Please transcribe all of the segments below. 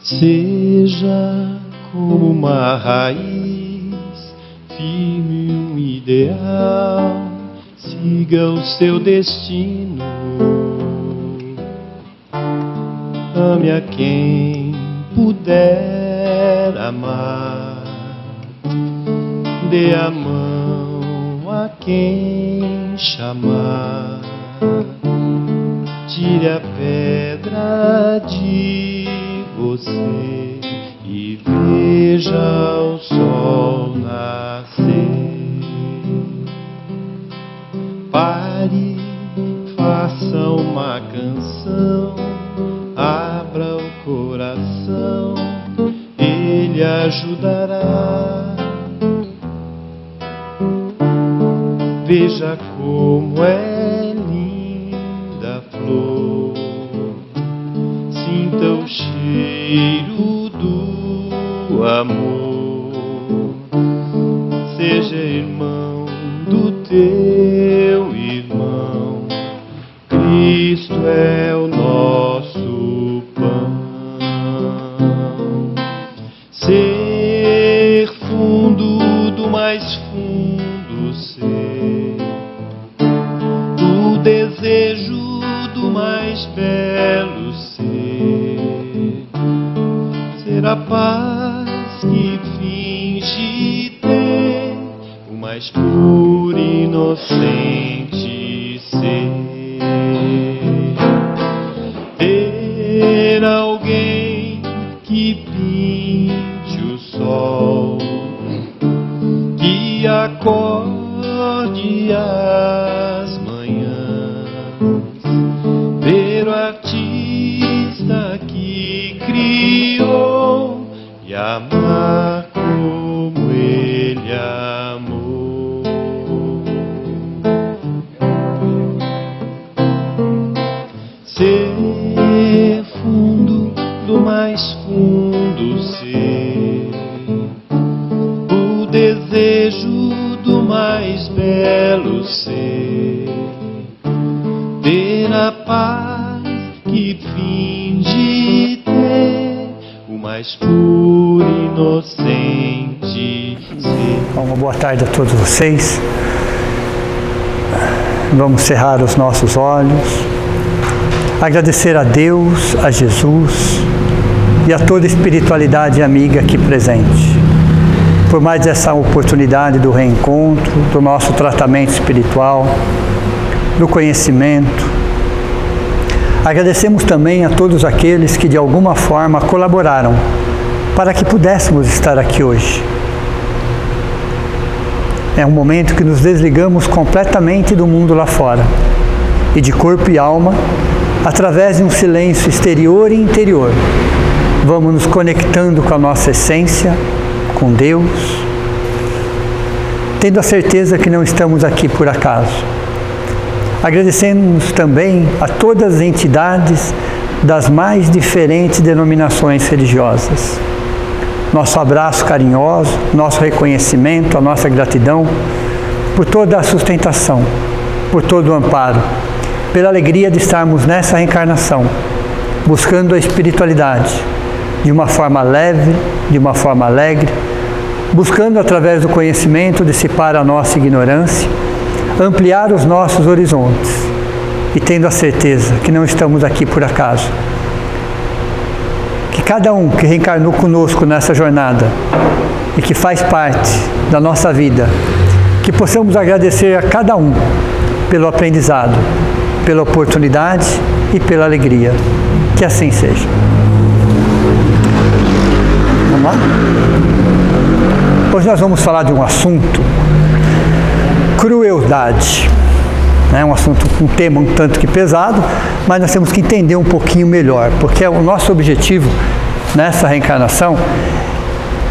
Seja como uma raiz, firme um ideal, siga o seu destino. Ame a quem puder amar, dê a mão a quem chamar, tire a pedra de você e veja o sol nascer. Pare, faça uma canção, abra o coração, ele ajudará. Veja como é linda a flor, sinta o cheiro do amor, seja irmão do teu irmão, Cristo é o nosso pão. Ser fundo do mais fundo ser, o desejo do mais belo ser, ser a paz que finge ter, o mais puro e inocente ser, ter alguém que pinte o sol, que acorde as manhãs, ver o artista que criou e amar como ele amou. Ser fundo do mais fundo ser, o desejo do mais belo ser, ter a paz que finge ter, o mais puro e inocente ser. Uma boa tarde a todos vocês. Vamos cerrar os nossos olhos, agradecer a Deus, a Jesus e a toda a espiritualidade amiga aqui presente, por mais essa oportunidade do reencontro, do nosso tratamento espiritual, do conhecimento. Agradecemos também a todos aqueles que de alguma forma colaboraram para que pudéssemos estar aqui hoje. É um momento que nos desligamos completamente do mundo lá fora e de corpo e alma, através de um silêncio exterior e interior, vamos nos conectando com a nossa essência, com Deus, tendo a certeza que não estamos aqui por acaso. Agradecemos também a todas as entidades das mais diferentes denominações religiosas. Nosso abraço carinhoso, nosso reconhecimento, a nossa gratidão por toda a sustentação, por todo o amparo, pela alegria de estarmos nessa reencarnação, buscando a espiritualidade de uma forma leve, de uma forma alegre, buscando através do conhecimento dissipar a nossa ignorância, ampliar os nossos horizontes e tendo a certeza que não estamos aqui por acaso. Que cada um que reencarnou conosco nessa jornada e que faz parte da nossa vida, que possamos agradecer a cada um pelo aprendizado, pela oportunidade e pela alegria. Que assim seja. Vamos lá? Hoje nós vamos falar de um assunto, crueldade. É um assunto, um tema um tanto que pesado, mas nós temos que entender um pouquinho melhor, porque o nosso objetivo nessa reencarnação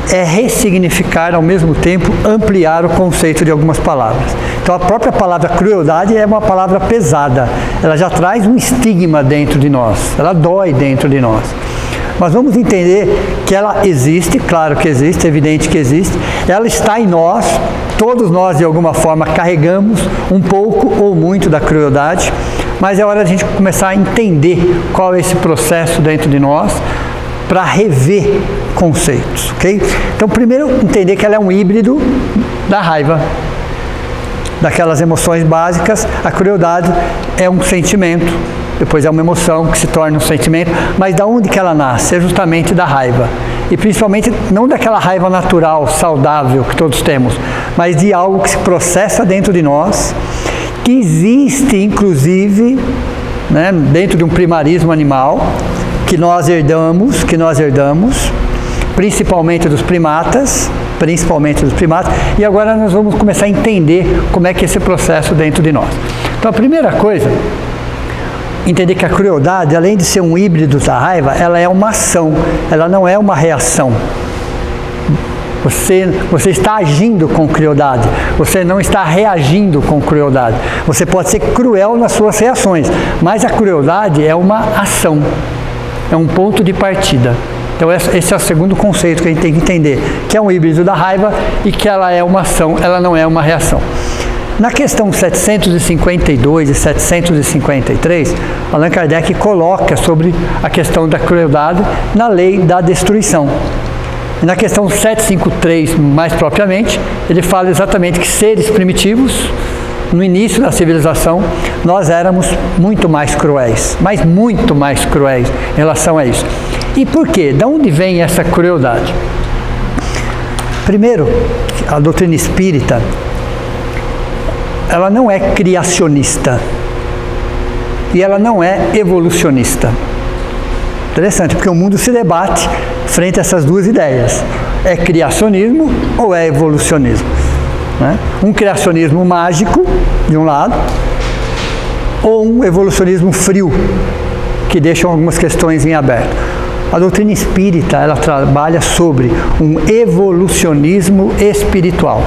é ressignificar, ao mesmo tempo, ampliar o conceito de algumas palavras. Então, a própria palavra crueldade é uma palavra pesada, ela já traz um estigma dentro de nós, ela dói dentro de nós. Mas vamos entender que ela existe, claro que existe, é evidente que existe, ela está em nós, todos nós de alguma forma carregamos um pouco ou muito da crueldade, mas é hora de a gente começar a entender qual é esse processo dentro de nós, para rever conceitos, ok? Então, primeiro, entender que ela é um híbrido da raiva, daquelas emoções básicas. A crueldade é um sentimento, depois é uma emoção que se torna um sentimento, mas da onde que ela nasce? É justamente da raiva. E principalmente não daquela raiva natural, saudável que todos temos, mas de algo que se processa dentro de nós, que existe inclusive, né, dentro de um primarismo animal, que nós herdamos, principalmente dos primatas, e agora nós vamos começar a entender como é que é esse processo dentro de nós. Então a primeira coisa, entender que a crueldade, além de ser um híbrido da raiva, ela é uma ação, ela não é uma reação. Você está agindo com crueldade, você não está reagindo com crueldade. Você pode ser cruel nas suas reações, mas a crueldade é uma ação, é um ponto de partida. Então esse é o segundo conceito que a gente tem que entender, que é um híbrido da raiva e que ela é uma ação, ela não é uma reação. Na questão 752 e 753, Allan Kardec coloca sobre a questão da crueldade na lei da destruição. E na questão 753, mais propriamente, ele fala exatamente que seres primitivos, no início da civilização, nós éramos muito mais cruéis, mas muito mais cruéis em relação a isso. E por quê? De onde vem essa crueldade? Primeiro, a doutrina espírita, ela não é criacionista e ela não é evolucionista. Interessante, porque o mundo se debate frente a essas duas ideias. É criacionismo ou é evolucionismo? Né? Um criacionismo mágico, de um lado, ou um evolucionismo frio, que deixa algumas questões em aberto. A doutrina espírita, ela trabalha sobre um evolucionismo espiritual.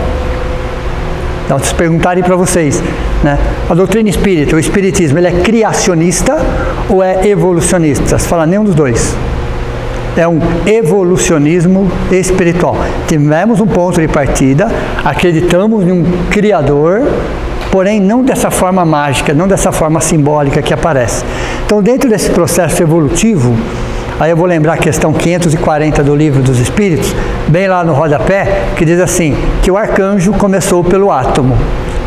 Então, se perguntarem para vocês, né, a doutrina espírita, o espiritismo, ele é criacionista ou é evolucionista? Você fala, nenhum dos dois. É um evolucionismo espiritual. Tivemos um ponto de partida, acreditamos em um Criador, porém não dessa forma mágica, não dessa forma simbólica que aparece. Então, dentro desse processo evolutivo, aí eu vou lembrar a questão 540 do Livro dos Espíritos, bem lá no rodapé, que diz assim, que o arcanjo começou pelo átomo.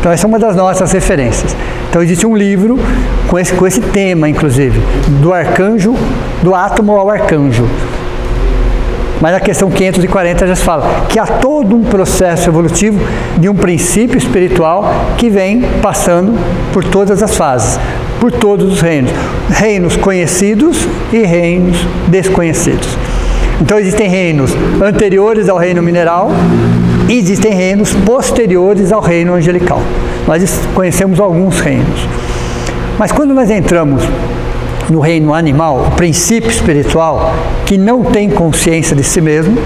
Então essa é uma das nossas referências. Então existe um livro com esse tema, inclusive, do arcanjo, do átomo ao arcanjo. Mas a questão 540 já se fala que há todo um processo evolutivo de um princípio espiritual que vem passando por todas as fases, por todos os reinos. Reinos conhecidos e reinos desconhecidos. Então existem reinos anteriores ao reino mineral e existem reinos posteriores ao reino angelical. Nós conhecemos alguns reinos. Mas quando nós entramos no reino animal, o princípio espiritual, que não tem consciência de si mesmo,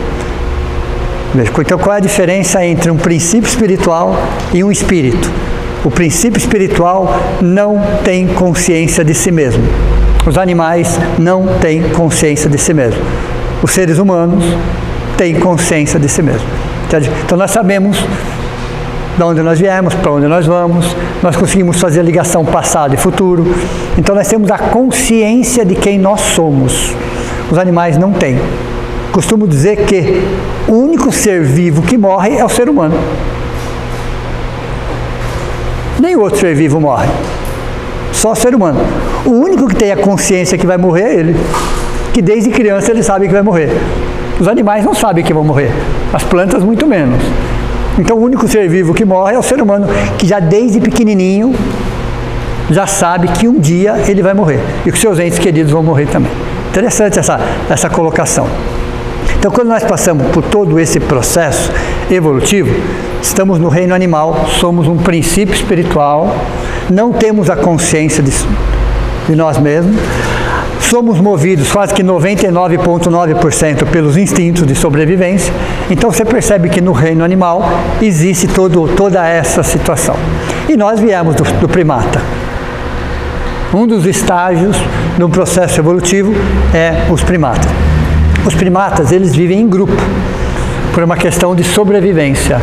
então qual é a diferença entre um princípio espiritual e um espírito? O princípio espiritual não tem consciência de si mesmo. Os animais não têm consciência de si mesmo. Os seres humanos têm consciência de si mesmo. Então nós sabemos de onde nós viemos, para onde nós vamos, nós conseguimos fazer a ligação passado e futuro. Então nós temos a consciência de quem nós somos. Os animais não têm. Costumo dizer que o único ser vivo que morre é o ser humano. Nem outro ser vivo morre. Só o ser humano. O único que tem a consciência que vai morrer é ele. Que desde criança ele sabe que vai morrer. Os animais não sabem que vão morrer. As plantas muito menos. Então o único ser vivo que morre é o ser humano, que já desde pequenininho já sabe que um dia ele vai morrer. E que seus entes queridos vão morrer também. Interessante essa colocação. Então quando nós passamos por todo esse processo evolutivo, estamos no reino animal, somos um princípio espiritual, não temos a consciência de nós mesmos, somos movidos quase que 99,9% pelos instintos de sobrevivência. Então você percebe que no reino animal existe toda essa situação. E nós viemos do primata. Um dos estágios no processo evolutivo é os primatas. Os primatas, eles vivem em grupo, por uma questão de sobrevivência,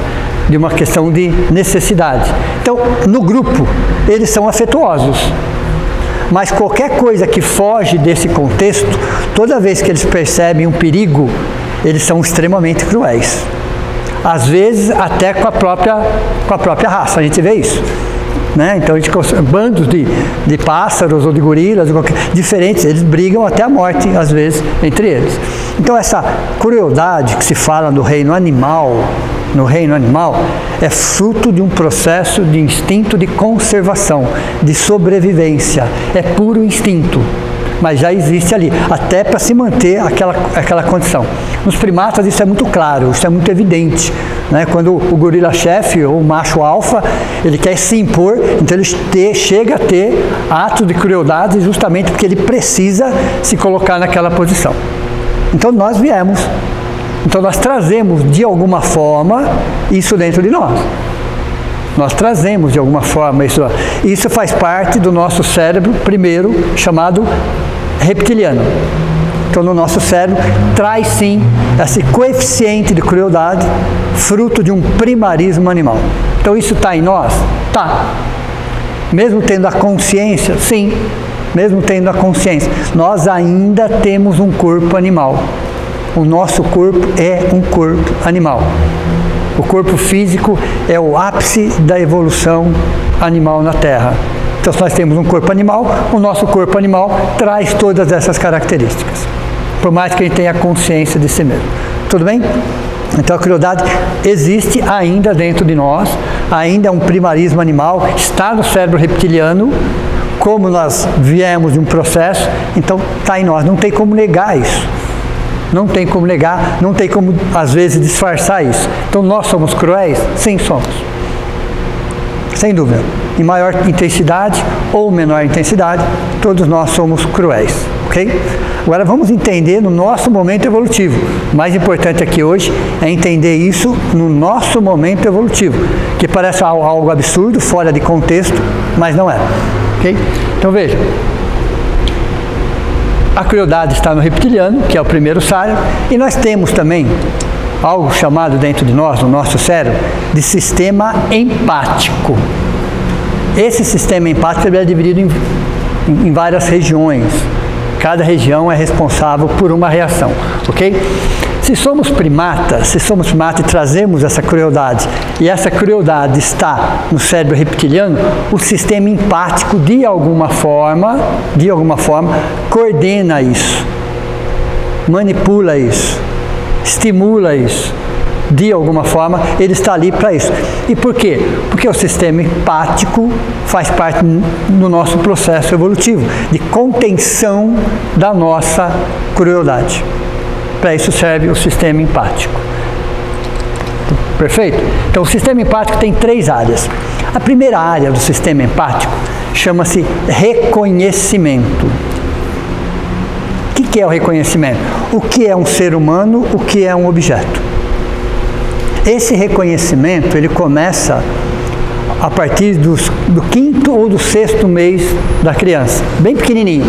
de uma questão de necessidade. Então, no grupo, eles são afetuosos. Mas qualquer coisa que foge desse contexto, Toda vez que eles percebem um perigo, eles são extremamente cruéis. Às vezes até com a própria raça, a gente vê isso. Né? Então, bandos de pássaros ou de gorilas, diferentes, eles brigam até a morte, às vezes, entre eles. Então, essa crueldade que se fala no reino animal, é fruto de um processo de instinto de conservação, de sobrevivência. É puro instinto, mas já existe ali, até para se manter aquela condição. Nos primatas isso é muito claro, isso é muito evidente. Né? Quando o gorila-chefe ou o macho alfa, ele quer se impor, então ele chega a ter atos de crueldade justamente porque ele precisa se colocar naquela posição. Então nós trazemos de alguma forma isso dentro de nós. Nós trazemos de alguma forma isso. Isso faz parte do nosso cérebro, primeiro, chamado reptiliano. Então, no nosso cérebro, traz sim esse coeficiente de crueldade, fruto de um primarismo animal. Então, isso está em nós? Tá. Mesmo tendo a consciência? Sim. Mesmo tendo a consciência. Nós ainda temos um corpo animal. O nosso corpo é um corpo animal. O corpo físico é o ápice da evolução animal na Terra. Então, se nós temos um corpo animal, o nosso corpo animal traz todas essas características, por mais que a gente tenha consciência de si mesmo. Tudo bem? Então, a crueldade existe ainda dentro de nós, ainda é um primarismo animal, está no cérebro reptiliano, como nós viemos de um processo, então está em nós, não tem como negar isso. Não tem como negar, não tem como, às vezes, disfarçar isso. Então, nós somos cruéis? Sim, somos. Sem dúvida. Em maior intensidade ou menor intensidade, todos nós somos cruéis. Ok? Agora, vamos entender no nosso momento evolutivo. O mais importante aqui hoje é entender isso no nosso momento evolutivo, que parece algo absurdo, fora de contexto, mas não é. Ok? Então, veja. A crueldade está no reptiliano, que é o primeiro cérebro, e nós temos também algo chamado dentro de nós, no nosso cérebro, de sistema empático. Esse sistema empático é dividido em várias regiões. Cada região é responsável por uma reação, ok? Se somos primatas e trazemos essa crueldade, e essa crueldade está no cérebro reptiliano, o sistema empático, de alguma forma, coordena isso, manipula isso, estimula isso. De alguma forma, ele está ali para isso. E por quê? Porque o sistema empático faz parte do nosso processo evolutivo, de contenção da nossa crueldade. Para isso serve o sistema empático. Perfeito? Então, o sistema empático tem 3 áreas. A primeira área do sistema empático chama-se reconhecimento. O que é o reconhecimento? O que é um ser humano, o que é um objeto? Esse reconhecimento, ele começa a partir do 5º ou do 6º mês da criança, bem pequenininho.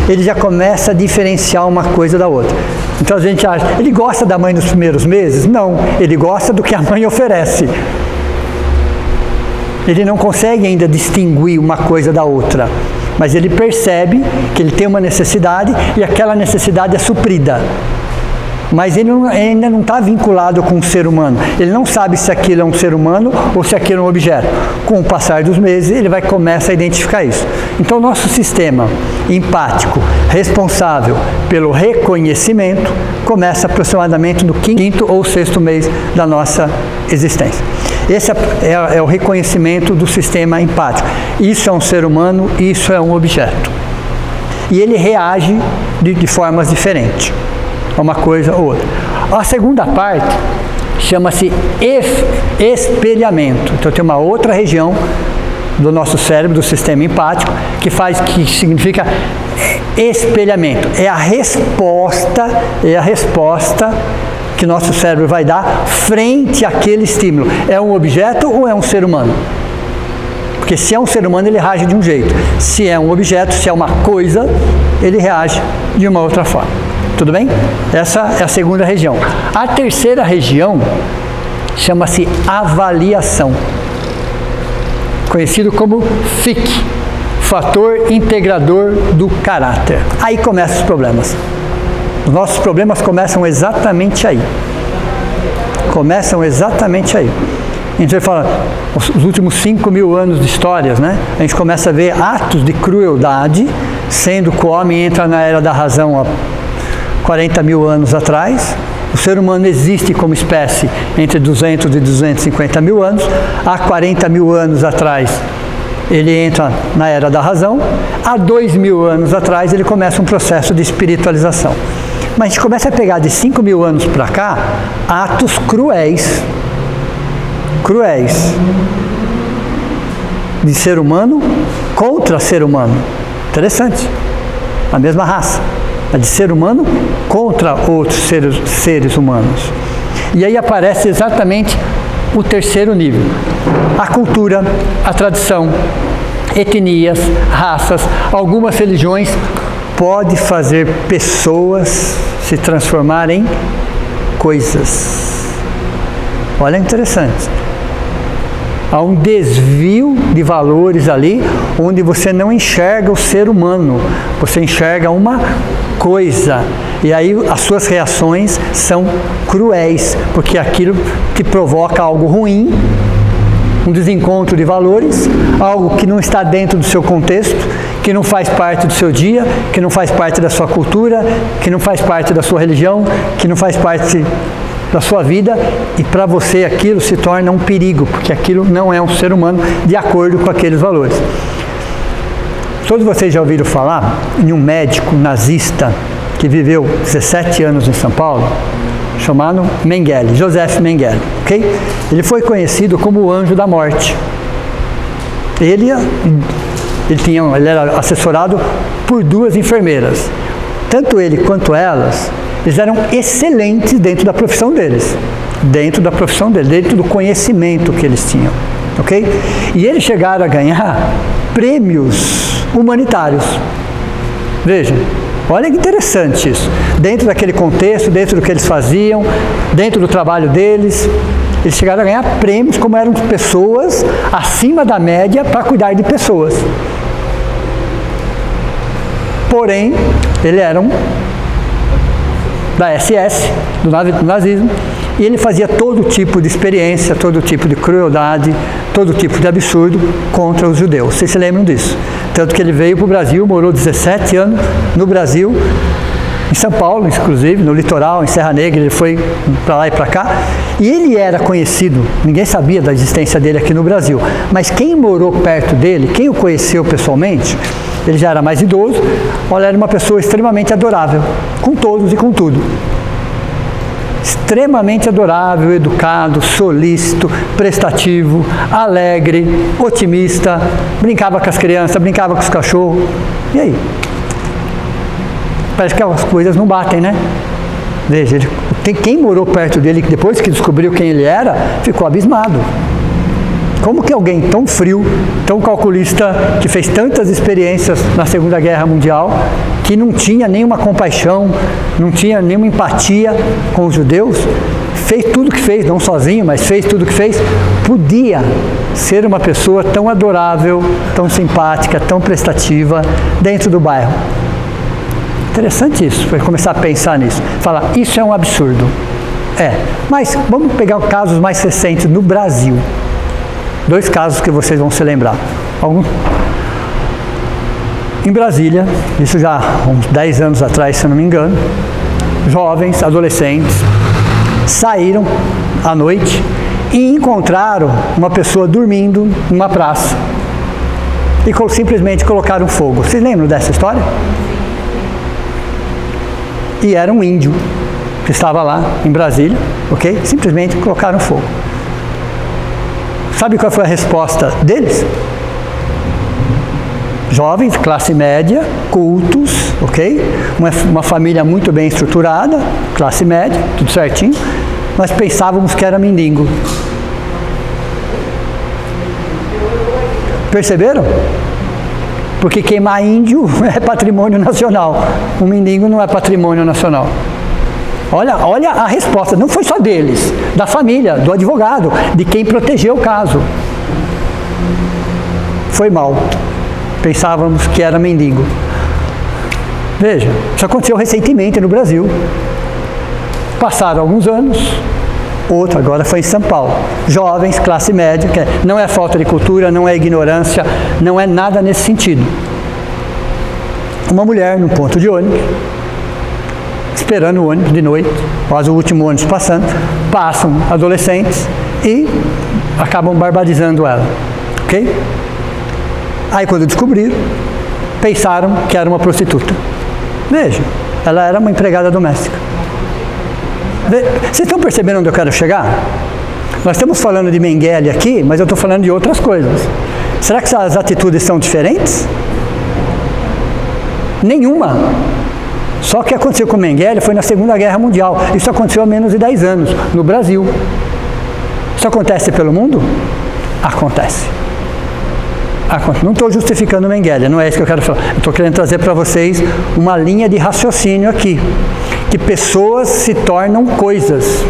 Ele já começa a diferenciar uma coisa da outra. Então a gente acha, ele gosta da mãe nos primeiros meses? Não, ele gosta do que a mãe oferece. Ele não consegue ainda distinguir uma coisa da outra, mas ele percebe que ele tem uma necessidade e aquela necessidade é suprida. Mas ele ainda não está vinculado com o ser humano. Ele não sabe se aquilo é um ser humano ou se aquilo é um objeto. Com o passar dos meses, ele começar a identificar isso. Então, o nosso sistema empático, responsável pelo reconhecimento, começa aproximadamente no 5º ou 6º mês da nossa existência. Esse é o reconhecimento do sistema empático. Isso é um ser humano, isso é um objeto. E ele reage de formas diferentes. Uma coisa ou outra. A segunda parte chama-se espelhamento. Então tem uma outra região do nosso cérebro, do sistema empático, que significa espelhamento. É a resposta que nosso cérebro vai dar frente àquele estímulo. É um objeto ou é um ser humano? Porque se é um ser humano, ele reage de um jeito. Se é um objeto, se é uma coisa, ele reage de uma outra forma. Tudo bem? Essa é a segunda região. A terceira região chama-se avaliação, conhecido como FIC, fator integrador do caráter. Aí começam os problemas. Os nossos problemas começam exatamente aí. Começam exatamente aí. A gente vai falar, os últimos 5.000 anos de histórias, né? A gente começa a ver atos de crueldade, sendo que o homem entra na era da razão há 40.000 anos atrás. O ser humano existe como espécie entre 200 e 250 mil anos. Há 40.000 anos atrás, ele entra na era da razão. Há 2.000 anos atrás, ele começa um processo de espiritualização. Mas a gente começa a pegar de 5.000 anos para cá, atos cruéis, de ser humano contra ser humano. Interessante. A mesma raça. A de ser humano contra outros seres humanos. E aí aparece exatamente o terceiro nível. A cultura, a tradição, etnias, raças, algumas religiões pode fazer pessoas se transformar em coisas. Olha, interessante. Há um desvio de valores ali, onde você não enxerga o ser humano, você enxerga uma coisa. E aí as suas reações são cruéis, porque aquilo te provoca algo ruim, um desencontro de valores, algo que não está dentro do seu contexto, que não faz parte do seu dia, que não faz parte da sua cultura, que não faz parte da sua religião, que não faz parte da sua vida, e para você aquilo se torna um perigo, porque aquilo não é um ser humano de acordo com aqueles valores. Todos vocês já ouviram falar em um médico nazista que viveu 17 anos em São Paulo, chamado Mengele, Joseph Mengele, ok? Ele foi conhecido como o anjo da morte. Ele era assessorado por 2 enfermeiras. Tanto ele quanto elas, eles eram excelentes dentro da profissão deles, dentro do conhecimento que eles tinham, ok? E eles chegaram a ganhar prêmios humanitários. Vejam, olha que interessante isso. Dentro daquele contexto, dentro do que eles faziam, dentro do trabalho deles, eles chegaram a ganhar prêmios, como eram pessoas acima da média para cuidar de pessoas. Porém, eles eram da SS, do nazismo, e ele fazia todo tipo de experiência, todo tipo de crueldade, todo tipo de absurdo contra os judeus. Vocês se lembram disso? Tanto que ele veio para o Brasil, morou 17 anos no Brasil, em São Paulo, inclusive, no litoral, em Serra Negra, ele foi para lá e para cá, e ele era conhecido, ninguém sabia da existência dele aqui no Brasil, mas quem morou perto dele, quem o conheceu pessoalmente, ele já era mais idoso, olha, era uma pessoa extremamente adorável, com todos e com tudo. Extremamente adorável, educado, solícito, prestativo, alegre, otimista, brincava com as crianças, brincava com os cachorros. E aí? Parece que as coisas não batem, né? Veja, quem morou perto dele, depois que descobriu quem ele era, ficou abismado. Como que alguém tão frio, tão calculista, que fez tantas experiências na Segunda Guerra Mundial, que não tinha nenhuma compaixão, não tinha nenhuma empatia com os judeus, fez tudo o que fez, não sozinho, mas fez tudo o que fez, podia ser uma pessoa tão adorável, tão simpática, tão prestativa dentro do bairro. Interessante isso, foi começar a pensar nisso. Falar, isso é um absurdo. Mas vamos pegar casos mais recentes no Brasil. 2 casos que vocês vão se lembrar. Em Brasília, isso já há uns 10 anos atrás, se eu não me engano, jovens, adolescentes, saíram à noite e encontraram uma pessoa dormindo numa praça e simplesmente colocaram fogo. Vocês lembram dessa história? E era um índio que estava lá em Brasília, ok? Simplesmente colocaram fogo. Sabe qual foi a resposta deles? Jovens, classe média, cultos, ok? Uma família muito bem estruturada, classe média, tudo certinho. Nós pensávamos que era mendigo. Perceberam? Porque queimar índio é patrimônio nacional. O mendigo não é patrimônio nacional. Olha a resposta, não foi só deles, da família, do advogado, de quem protegeu o caso. Foi mal. Pensávamos que era mendigo. Veja, isso aconteceu recentemente no Brasil. Passaram alguns anos, outro agora foi em São Paulo. Jovens, classe média, que não é falta de cultura, não é ignorância, não é nada nesse sentido. Uma mulher num ponto de ônibus, esperando o ônibus de noite, quase o último ônibus passando, passam adolescentes e acabam barbarizando ela, ok? Aí quando descobriram, pensaram que era uma prostituta. Veja, ela era uma empregada doméstica. Vocês estão percebendo onde eu quero chegar? Nós estamos falando de Mengele aqui, mas eu estou falando de outras coisas. Será que as atitudes são diferentes? Nenhuma. Só que aconteceu com Mengele foi na Segunda Guerra Mundial. Isso aconteceu há menos de 10 anos, no Brasil. Isso acontece pelo mundo? Acontece. Não estou justificando Mengele, não é isso que eu quero falar. Estou querendo trazer para vocês uma linha de raciocínio aqui. Que pessoas se tornam coisas.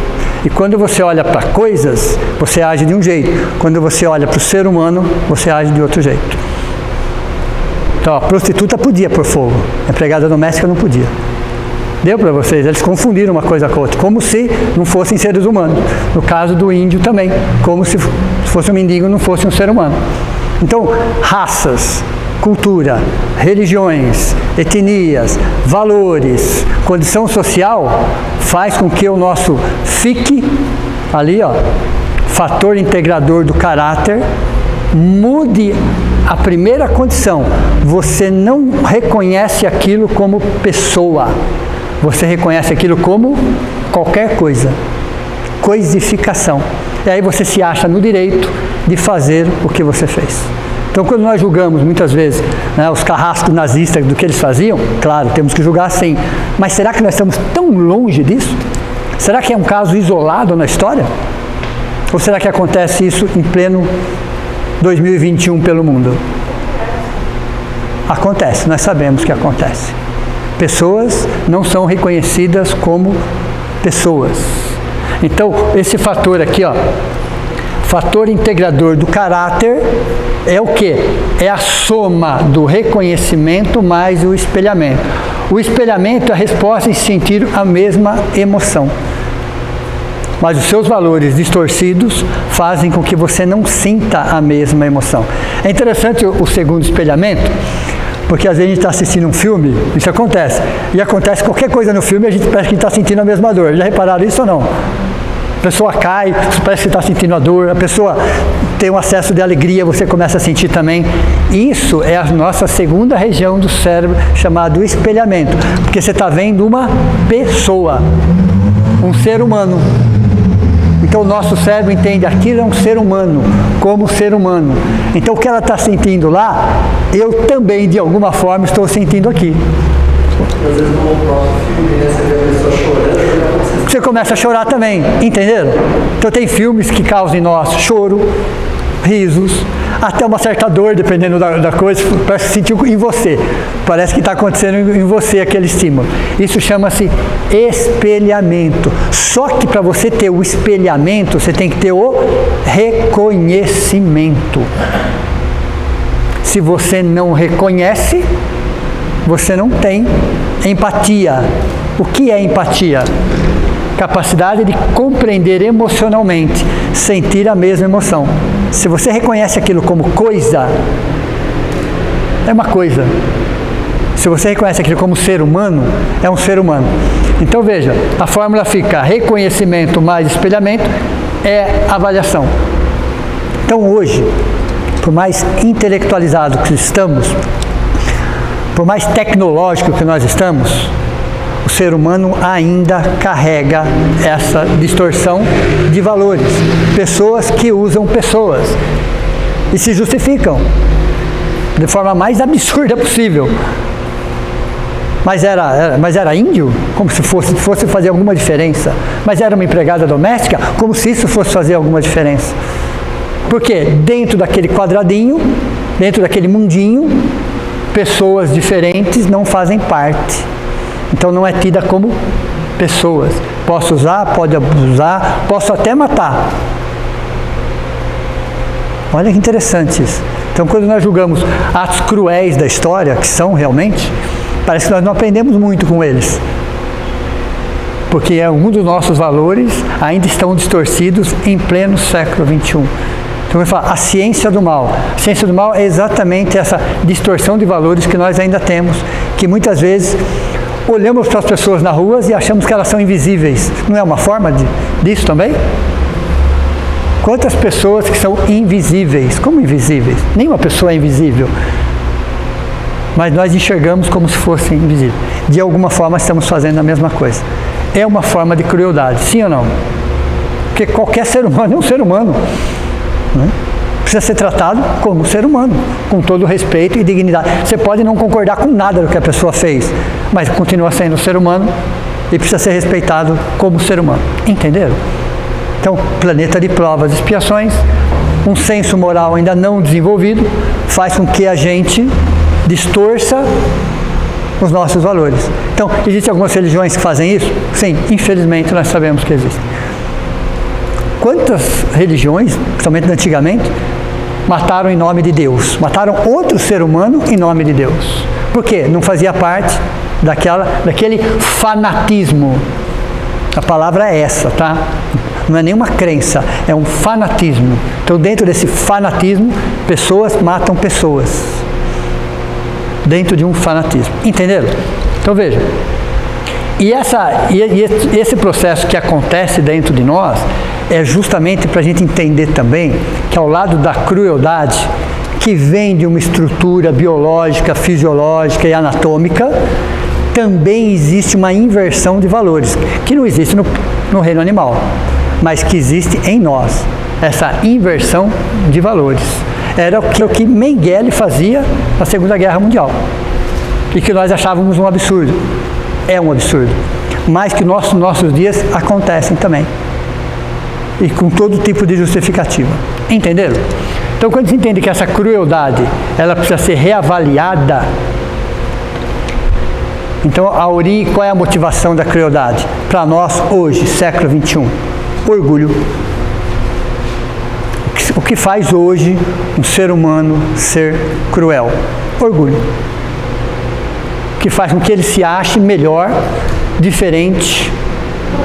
E quando você olha para coisas, você age de um jeito. Quando você olha para o ser humano, você age de outro jeito. Então, a prostituta podia pôr fogo, a empregada doméstica não podia. Deu para vocês? Eles confundiram uma coisa com a outra, como se não fossem seres humanos. No caso do índio também, como se fosse um mendigo não fosse um ser humano. Então, raças, cultura, religiões, etnias, valores, condição social, faz com que o nosso fique ali, ó, fator integrador do caráter, mude a primeira condição. Você não reconhece aquilo como pessoa, você reconhece aquilo como qualquer coisa, coisificação. E aí você se acha no direito de fazer o que você fez. Então, quando nós julgamos, muitas vezes, né, os carrascos nazistas do que eles faziam, claro, temos que julgar sim. Mas será que nós estamos tão longe disso? Será que é um caso isolado na história? Ou será que acontece isso em pleno 2021 pelo mundo? Acontece, nós sabemos que acontece. Pessoas não são reconhecidas como pessoas. Então, esse fator aqui, ó, fator integrador do caráter, é o quê? É a soma do reconhecimento mais o espelhamento. O espelhamento é a resposta em sentir a mesma emoção. Mas os seus valores distorcidos fazem com que você não sinta a mesma emoção. É interessante o segundo espelhamento, porque às vezes a gente está assistindo um filme, isso acontece. E acontece qualquer coisa no filme e a gente parece que está sentindo a mesma dor. Já repararam isso ou não? A pessoa cai, parece que está sentindo a dor, a pessoa tem um acesso de alegria, você começa a sentir também. Isso é a nossa segunda região do cérebro, chamado espelhamento, porque você está vendo uma pessoa, um ser humano. Então o nosso cérebro entende aquilo é um ser humano, como ser humano. Então o que ela está sentindo lá, eu também de alguma forma estou sentindo aqui. Às vezes no próximo filme, né, você vê a pessoa chorando, você começa a chorar também, entenderam? Então tem filmes que causam em nós choro, risos, até uma certa dor, dependendo da coisa, parece que sentiu em você. Parece que está acontecendo em você aquele estímulo. Isso chama-se espelhamento. Só que para você ter o espelhamento, você tem que ter o reconhecimento. Se você não reconhece, você não tem empatia. O que é empatia? Capacidade de compreender emocionalmente, sentir a mesma emoção. Se você reconhece aquilo como coisa, é uma coisa. Se você reconhece aquilo como ser humano, é um ser humano. Então veja, a fórmula fica reconhecimento mais espelhamento é avaliação. Então hoje, por mais intelectualizado que estamos, por mais tecnológico que nós estamos, o ser humano ainda carrega essa distorção de valores. Pessoas que usam pessoas e se justificam de forma mais absurda possível. Mas era índio? Como se fosse fazer alguma diferença. Mas era uma empregada doméstica? Como se isso fosse fazer alguma diferença. Porque dentro daquele quadradinho, dentro daquele mundinho, pessoas diferentes não fazem parte. Então não é tida como pessoas. Posso usar, pode abusar, posso até matar. Olha que interessante isso. Então quando nós julgamos atos cruéis da história, que são realmente, Parece que nós não aprendemos muito com eles. Porque alguns dos nossos valores ainda estão distorcidos em pleno século XXI. Então eu falo, a ciência do mal. A ciência do mal é exatamente essa distorção de valores que nós ainda temos, que muitas vezes olhamos para as pessoas na rua e achamos que elas são invisíveis. Não é uma forma disso também? Quantas pessoas que são invisíveis? Como invisíveis? Nenhuma pessoa é invisível. Mas nós enxergamos como se fossem invisíveis. De alguma forma estamos fazendo a mesma coisa. É uma forma de crueldade, sim ou não? Porque qualquer ser humano é um ser humano. Né? Precisa ser tratado como ser humano, com todo respeito e dignidade. Você pode não concordar com nada do que a pessoa fez, mas continua sendo ser humano e precisa ser respeitado como ser humano. Entenderam? Então, planeta de provas e expiações, um senso moral ainda não desenvolvido, faz com que a gente distorça os nossos valores. Então, existem algumas religiões que fazem isso? Sim, infelizmente nós sabemos que existem. Quantas religiões, principalmente antigamente, mataram em nome de Deus? Mataram outro ser humano em nome de Deus. Por quê? Não fazia parte daquele fanatismo. A palavra é essa, tá? Não é nenhuma crença, é um fanatismo. Então, dentro desse fanatismo, pessoas matam pessoas. Dentro de um fanatismo. Entenderam? Então, veja. E esse processo que acontece dentro de nós é justamente para a gente entender também que ao lado da crueldade, que vem de uma estrutura biológica, fisiológica e anatômica, também existe uma inversão de valores, que não existe no reino animal, mas que existe em nós, essa inversão de valores. Era o que Mengele fazia na Segunda Guerra Mundial, e que nós achávamos um absurdo. É um absurdo, mas que nossos dias acontecem também, e com todo tipo de justificativa. Entenderam? Então, quando se entende que essa crueldade, ela precisa ser reavaliada, então qual é a motivação da crueldade? Para nós, hoje, século XXI, orgulho. O que faz hoje um ser humano ser cruel? Orgulho. O que faz com que ele se ache melhor, diferente,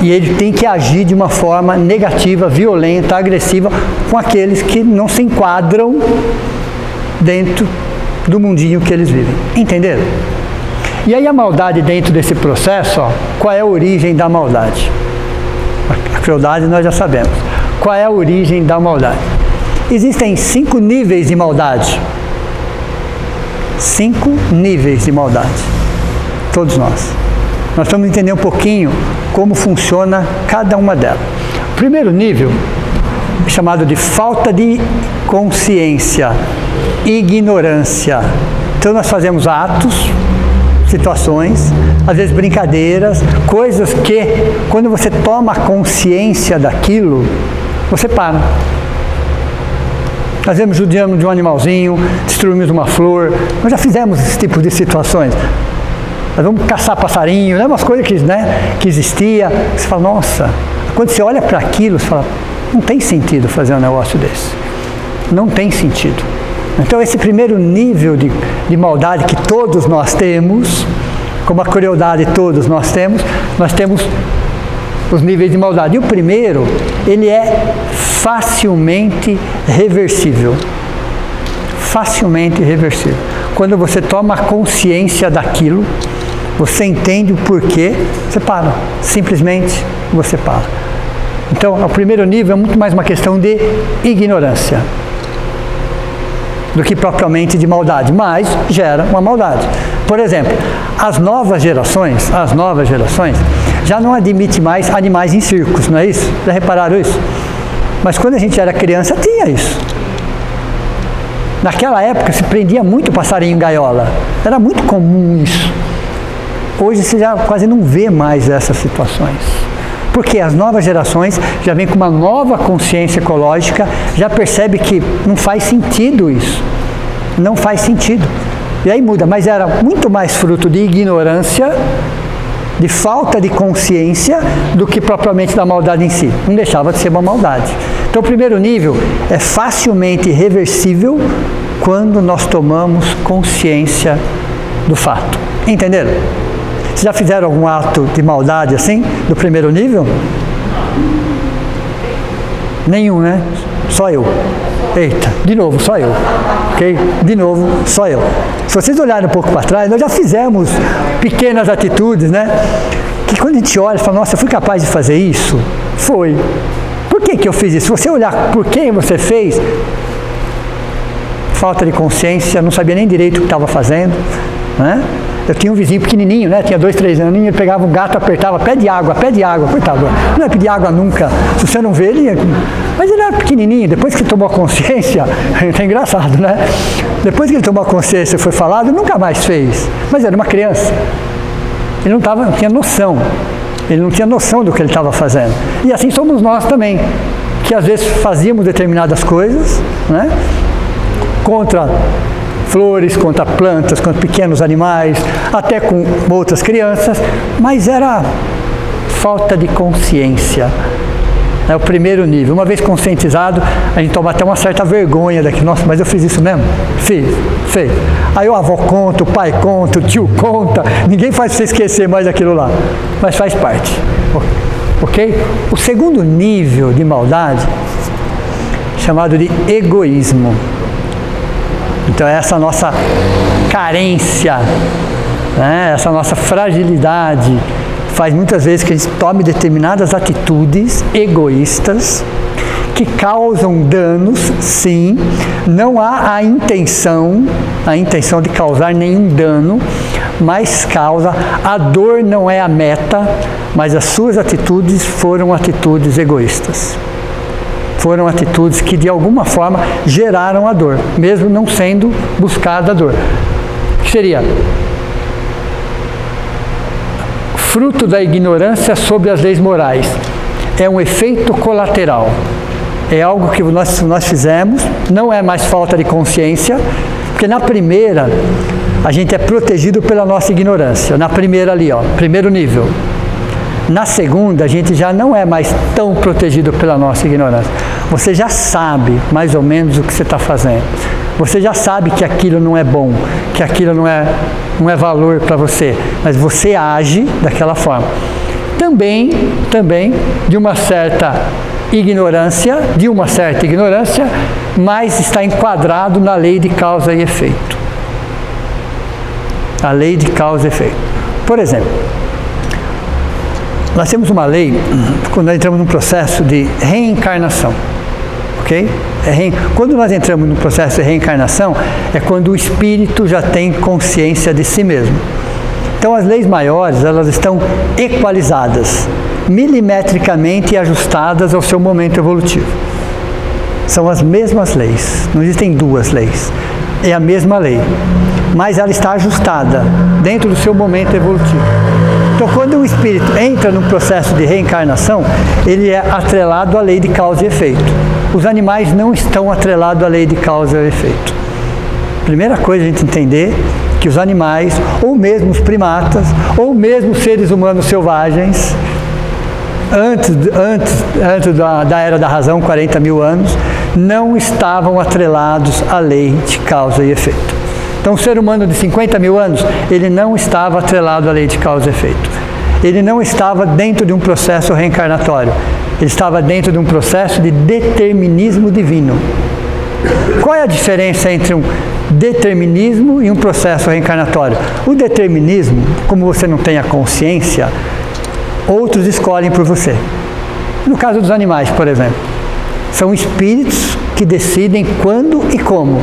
e ele tem que agir de uma forma negativa, violenta, agressiva com aqueles que não se enquadram dentro do mundinho que eles vivem. Entenderam? E aí a maldade dentro desse processo, qual é a origem da maldade? A crueldade nós já sabemos. Qual é a origem da maldade? Existem 5 níveis de maldade. 5 níveis de maldade. Todos nós. Nós vamos entender um pouquinho como funciona cada uma delas. O primeiro nível é chamado de falta de consciência, ignorância. Então nós fazemos atos, situações, às vezes brincadeiras, coisas que, quando você toma consciência daquilo, você para. Nós vemos judiamos de um animalzinho, destruímos uma flor, nós já fizemos esse tipo de situações. Nós vamos caçar passarinho, né? Umas coisas que existia. Você fala, nossa, quando você olha para aquilo, você fala, não tem sentido fazer um negócio desse. Não tem sentido. Então esse primeiro nível de maldade que todos nós temos, como a crueldade todos nós temos os níveis de maldade. E o primeiro, ele é facilmente reversível. Facilmente reversível. Quando você toma consciência daquilo, você entende o porquê, você para. Simplesmente você para. Então, o primeiro nível é muito mais uma questão de ignorância do que propriamente de maldade, mas gera uma maldade. Por exemplo, as novas gerações já não admitem mais animais em circos, não é isso? Já repararam isso? Mas quando a gente era criança, tinha isso. Naquela época se prendia muito passarinho em gaiola. Era muito comum isso. Hoje você já quase não vê mais essas situações. Porque as novas gerações já vêm com uma nova consciência ecológica, já percebe que não faz sentido isso. Não faz sentido. E aí muda, mas era muito mais fruto de ignorância, de falta de consciência, do que propriamente da maldade em si. Não deixava de ser uma maldade. Então o primeiro nível é facilmente reversível quando nós tomamos consciência do fato. Entenderam? Vocês já fizeram algum ato de maldade assim, do primeiro nível? Nenhum, né? Só eu. Eita, de novo, só eu. Ok? De novo, só eu. Se vocês olharem um pouco para trás, nós já fizemos pequenas atitudes, né? Que quando a gente olha e fala, nossa, eu fui capaz de fazer isso? Foi. Por que eu fiz isso? Se você olhar por quem você fez, falta de consciência, não sabia nem direito o que estava fazendo, né? Eu tinha um vizinho pequenininho, né? Tinha 2, 3 anos, ele pegava um gato, apertava, pede água, coitado. Não é pedir água nunca. Se você não vê, ele ia... Mas ele era pequenininho, depois que ele tomou a consciência, é engraçado, né? Depois que ele tomou a consciência e foi falado, nunca mais fez. Mas era uma criança. Ele não tinha noção. Ele não tinha noção do que ele estava fazendo. E assim somos nós também, que às vezes fazíamos determinadas coisas, né? Contra flores, contra plantas, contra pequenos animais, até com outras crianças, mas era falta de consciência. É o primeiro nível. Uma vez conscientizado, a gente toma até uma certa vergonha daqui. Nossa, mas eu fiz isso mesmo? Fiz. Aí o avô conta, o pai conta, o tio conta, ninguém faz você esquecer mais aquilo lá, mas faz parte. Ok? O segundo nível de maldade, chamado de egoísmo. Então essa nossa carência, né, essa nossa fragilidade, faz muitas vezes que a gente tome determinadas atitudes egoístas, que causam danos, sim, não há a intenção de causar nenhum dano, mas causa, a dor não é a meta, mas as suas atitudes foram atitudes egoístas. Foram atitudes que de alguma forma geraram a dor, mesmo não sendo buscada a dor. O que seria? Fruto da ignorância sobre as leis morais. É um efeito colateral. É algo que nós fizemos, não é mais falta de consciência, porque na primeira a gente é protegido pela nossa ignorância. Na primeira ali, ó, primeiro nível. Na segunda, a gente já não é mais tão protegido pela nossa ignorância. Você já sabe mais ou menos o que você está fazendo. Você já sabe que aquilo não é bom, que aquilo não é valor para você, mas você age daquela forma. Também de uma certa ignorância, mas está enquadrado na lei de causa e efeito. A lei de causa e efeito. Por exemplo, nós temos uma lei, quando nós entramos num processo de reencarnação, ok? Quando nós entramos num processo de reencarnação, é quando o espírito já tem consciência de si mesmo. Então as leis maiores, elas estão equalizadas, milimetricamente ajustadas ao seu momento evolutivo. São as mesmas leis, não existem duas leis, é a mesma lei, mas ela está ajustada dentro do seu momento evolutivo. Então, quando o espírito entra no processo de reencarnação, ele é atrelado à lei de causa e efeito. Os animais não estão atrelados à lei de causa e efeito. Primeira coisa a gente entender que os animais, ou mesmo os primatas, ou mesmo os seres humanos selvagens, antes da Era da Razão, 40 mil anos, não estavam atrelados à lei de causa e efeito. Então, o ser humano de 50 mil anos, ele não estava atrelado à lei de causa e efeito. Ele não estava dentro de um processo reencarnatório. Ele estava dentro de um processo de determinismo divino. Qual é a diferença entre um determinismo e um processo reencarnatório? O determinismo, como você não tem a consciência, outros escolhem por você. No caso dos animais, por exemplo, são espíritos que decidem quando e como.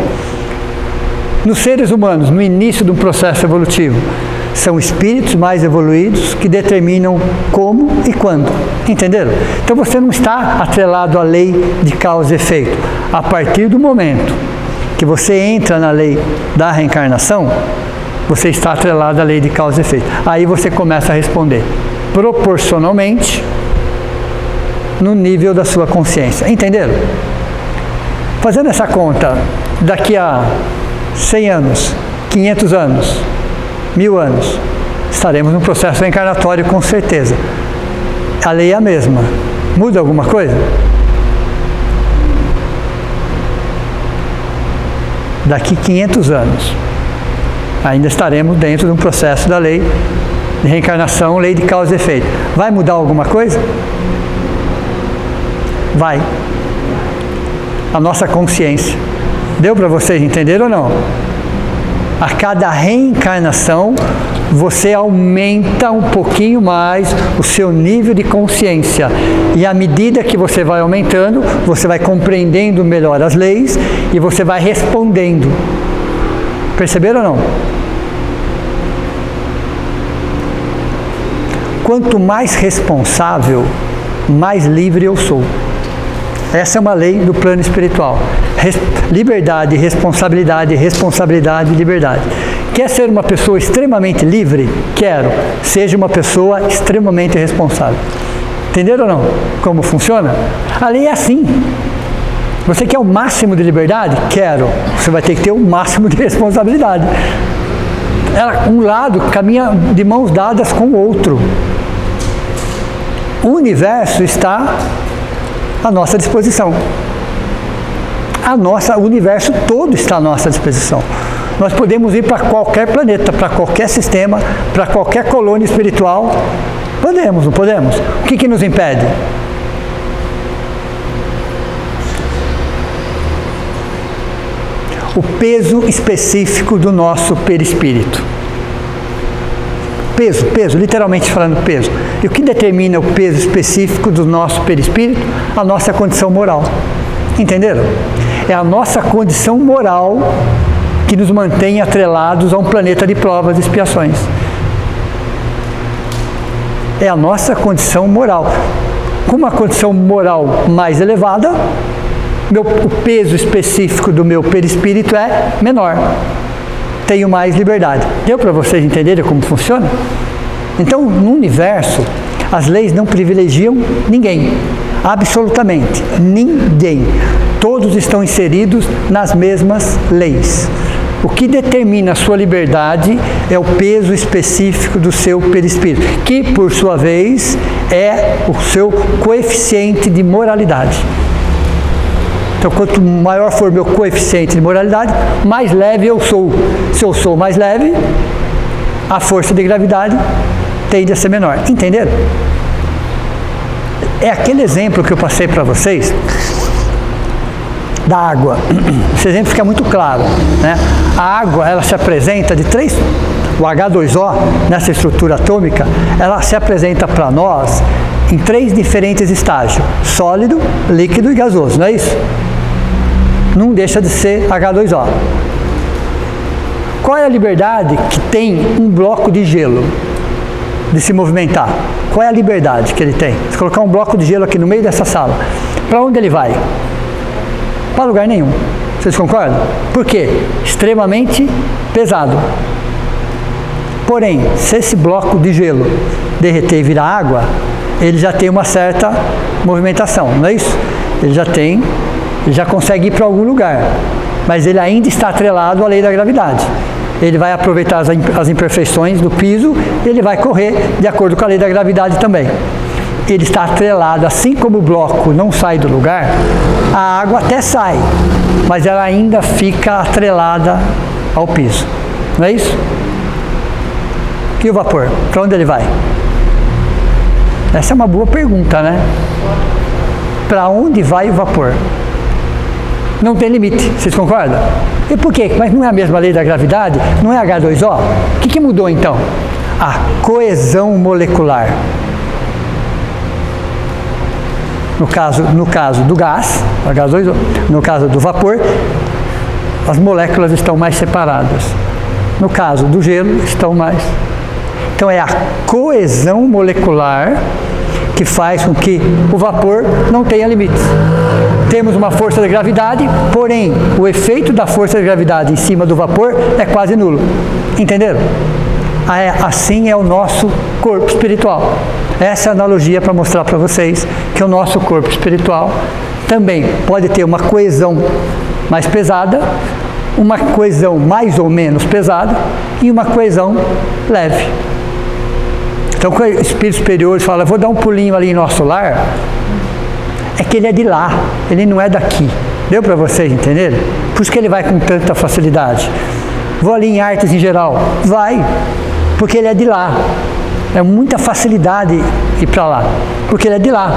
Nos seres humanos, no início de um processo evolutivo, são espíritos mais evoluídos que determinam como e quando. Entenderam? Então você não está atrelado à lei de causa e efeito. A partir do momento que você entra na lei da reencarnação, você está atrelado à lei de causa e efeito. Aí você começa a responder proporcionalmente no nível da sua consciência. Entenderam? Fazendo essa conta, daqui a 100 anos, 500 anos, 1000 anos, estaremos num processo reencarnatório com certeza. A lei é a mesma. Muda alguma coisa? Daqui 500 anos, Ainda estaremos dentro de um processo da lei de reencarnação, lei de causa e efeito. Vai mudar alguma coisa? Vai. A nossa consciência. Deu para vocês entenderem ou não? A cada reencarnação, você aumenta um pouquinho mais o seu nível de consciência. E à medida que você vai aumentando, você vai compreendendo melhor as leis e você vai respondendo. Perceberam ou não? Quanto mais responsável, mais livre eu sou. Essa é uma lei do plano espiritual. Liberdade, responsabilidade, responsabilidade, liberdade. Quer ser uma pessoa extremamente livre? Quero. Seja uma pessoa extremamente responsável. Entenderam ou não? Como funciona? A lei é assim. Você quer o máximo de liberdade? Quero. Você vai ter que ter o máximo de responsabilidade. Um lado caminha de mãos dadas com o outro. O universo está à nossa disposição. O universo todo está à nossa disposição. Nós podemos ir para qualquer planeta, para qualquer sistema, para qualquer colônia espiritual. Podemos, não podemos? O que nos impede? O peso específico do nosso perispírito. Peso, literalmente falando peso. E o que determina o peso específico do nosso perispírito? A nossa condição moral. Entenderam? É a nossa condição moral que nos mantém atrelados a um planeta de provas e expiações. É a nossa condição moral. Com uma condição moral mais elevada, o peso específico do meu perispírito é menor. Tenho mais liberdade. Deu para vocês entenderem como funciona? Então, no universo, as leis não privilegiam ninguém. Absolutamente ninguém. Todos estão inseridos nas mesmas leis. O que determina a sua liberdade é o peso específico do seu perispírito, que, por sua vez, é o seu coeficiente de moralidade. Então, quanto maior for meu coeficiente de moralidade, mais leve eu sou. Se eu sou mais leve, a força de gravidade tende a ser menor. Entenderam? É aquele exemplo que eu passei para vocês da água. Esse exemplo fica muito claro, né? A água, ela se apresenta o H2O, nessa estrutura atômica, ela se apresenta para nós em 3 diferentes estágios: sólido, líquido e gasoso, não é isso? Não deixa de ser H2O. Qual é a liberdade que tem um bloco de gelo de se movimentar? Qual é a liberdade que ele tem? Se colocar um bloco de gelo aqui no meio dessa sala, para onde ele vai? Para lugar nenhum. Vocês concordam? Por quê? Extremamente pesado. Porém, se esse bloco de gelo derreter e virar água, ele já tem uma certa movimentação, não é isso? Ele já consegue ir para algum lugar, mas ele ainda está atrelado à lei da gravidade. Ele vai aproveitar as imperfeições do piso e ele vai correr de acordo com a lei da gravidade também. Ele está atrelado, assim como o bloco não sai do lugar, a água até sai, mas ela ainda fica atrelada ao piso. Não é isso? E o vapor? Para onde ele vai? Essa é uma boa pergunta, né? Para onde vai o vapor? Não tem limite, vocês concordam? E por quê? Mas não é a mesma lei da gravidade? Não é H2O? O que mudou então? A coesão molecular. No caso do gás, H2O, no caso do vapor, as moléculas estão mais separadas. No caso do gelo, estão mais. Então é a coesão molecular que faz com que o vapor não tenha limites. Temos uma força de gravidade, porém, o efeito da força de gravidade em cima do vapor é quase nulo. Entenderam? Assim é o nosso corpo espiritual. Essa é a analogia para mostrar para vocês que o nosso corpo espiritual também pode ter uma coesão mais pesada, uma coesão mais ou menos pesada e uma coesão leve. Então, quando o espírito superior fala, vou dar um pulinho ali em nosso lar, é que ele é de lá, ele não é daqui. Deu para vocês entenderem? Por isso que ele vai com tanta facilidade. Vou ali em artes em geral. Vai, porque ele é de lá. É muita facilidade ir para lá, porque ele é de lá.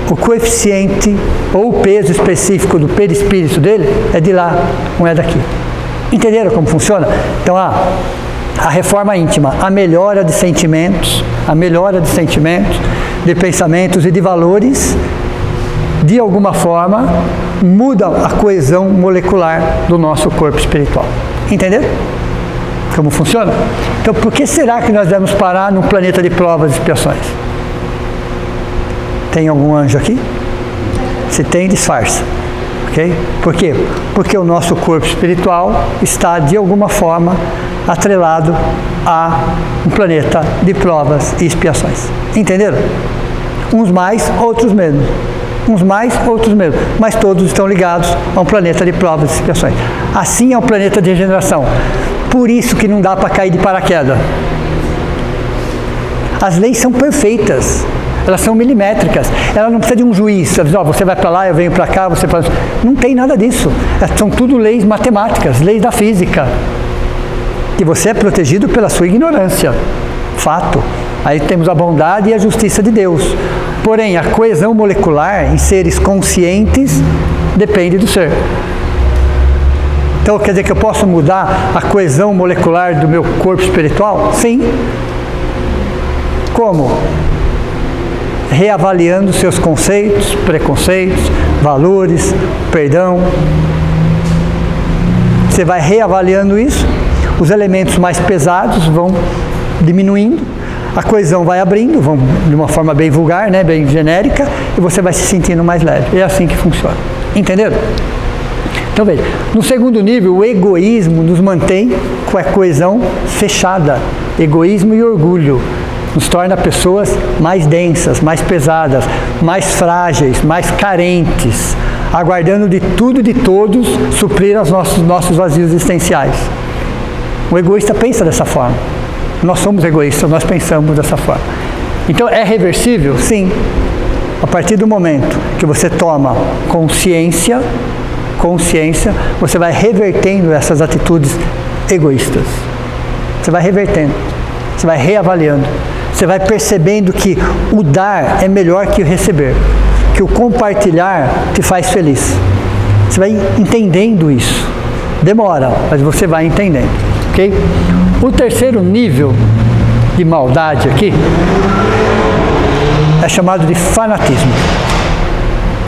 O coeficiente ou o peso específico do perispírito dele é de lá, não é daqui. Entenderam como funciona? Então, a reforma íntima, a melhora de sentimentos, de pensamentos e de valores, de alguma forma, muda a coesão molecular do nosso corpo espiritual. Entenderam como funciona? Então, por que será que nós devemos parar num planeta de provas e expiações? Tem algum anjo aqui? Se tem, disfarça. Ok? Por quê? Porque o nosso corpo espiritual está, de alguma forma, atrelado a um planeta de provas e expiações. Entenderam? Uns mais, outros menos. Uns mais, outros menos. Mas todos estão ligados a um planeta de provas e expiações. Assim é um planeta de regeneração. Por isso que não dá para cair de paraquedas. As leis são perfeitas. Elas são milimétricas. Ela não precisa de um juiz. Você vai para lá, eu venho para cá, você faz... Não tem nada disso. São tudo leis matemáticas, leis da física. E você é protegido pela sua ignorância. Fato. Aí temos a bondade e a justiça de Deus. Porém, a coesão molecular em seres conscientes depende do ser. Então, quer dizer que eu posso mudar a coesão molecular do meu corpo espiritual? Sim. Como? Reavaliando seus conceitos, preconceitos, valores, perdão. Você vai reavaliando isso, os elementos mais pesados vão diminuindo, a coesão vai abrindo, vão de uma forma bem vulgar, né, bem genérica, e você vai se sentindo mais leve. É assim que funciona. Entenderam? Então veja, no segundo nível, o egoísmo nos mantém com a coesão fechada. Egoísmo e orgulho nos torna pessoas mais densas, mais pesadas, mais frágeis, mais carentes, aguardando de tudo e de todos suprir os nossos vazios existenciais. O egoísta pensa dessa forma. Nós somos egoístas, nós pensamos dessa forma. Então, é reversível? Sim. A partir do momento que você toma consciência, você vai revertendo essas atitudes egoístas. Você vai revertendo, você vai reavaliando. Você vai percebendo que o dar é melhor que o receber, que o compartilhar te faz feliz. Você vai entendendo isso. Demora, mas você vai entendendo, ok? O terceiro nível de maldade aqui é chamado de fanatismo.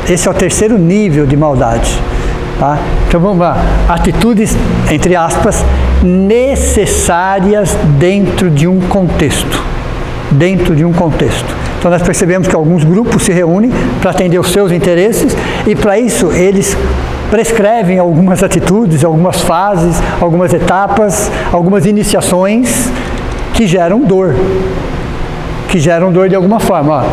Esse é o terceiro nível de maldade. Tá? Então vamos lá. Atitudes, entre aspas, necessárias dentro de um contexto. Então nós percebemos que alguns grupos se reúnem para atender os seus interesses e para isso eles prescrevem algumas atitudes, algumas fases, algumas etapas, algumas iniciações que geram dor de alguma forma.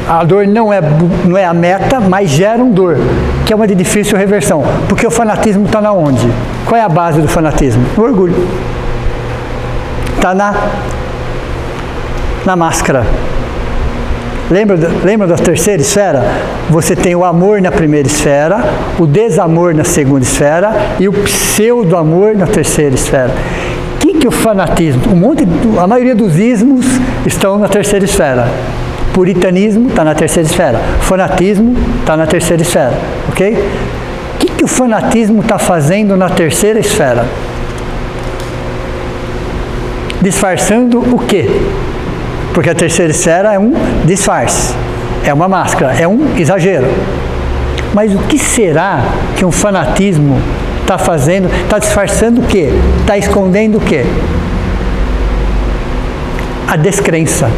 A dor não é a meta, mas geram dor, que é uma de difícil reversão, porque o fanatismo está na onde? Qual é a base do fanatismo? O orgulho. Está na máscara. Lembra da terceira esfera? Você tem o amor na primeira esfera, o desamor na segunda esfera e o pseudo-amor na terceira esfera. O que o fanatismo? A maioria dos ismos estão na terceira esfera. Puritanismo está na terceira esfera. Fanatismo está na terceira esfera. Ok? O que o fanatismo está fazendo na terceira esfera? Disfarçando o quê? Porque a terceira esfera é um disfarce, é uma máscara, é um exagero. Mas o que será que um fanatismo está fazendo? Está disfarçando o quê? Está escondendo o quê? A descrença.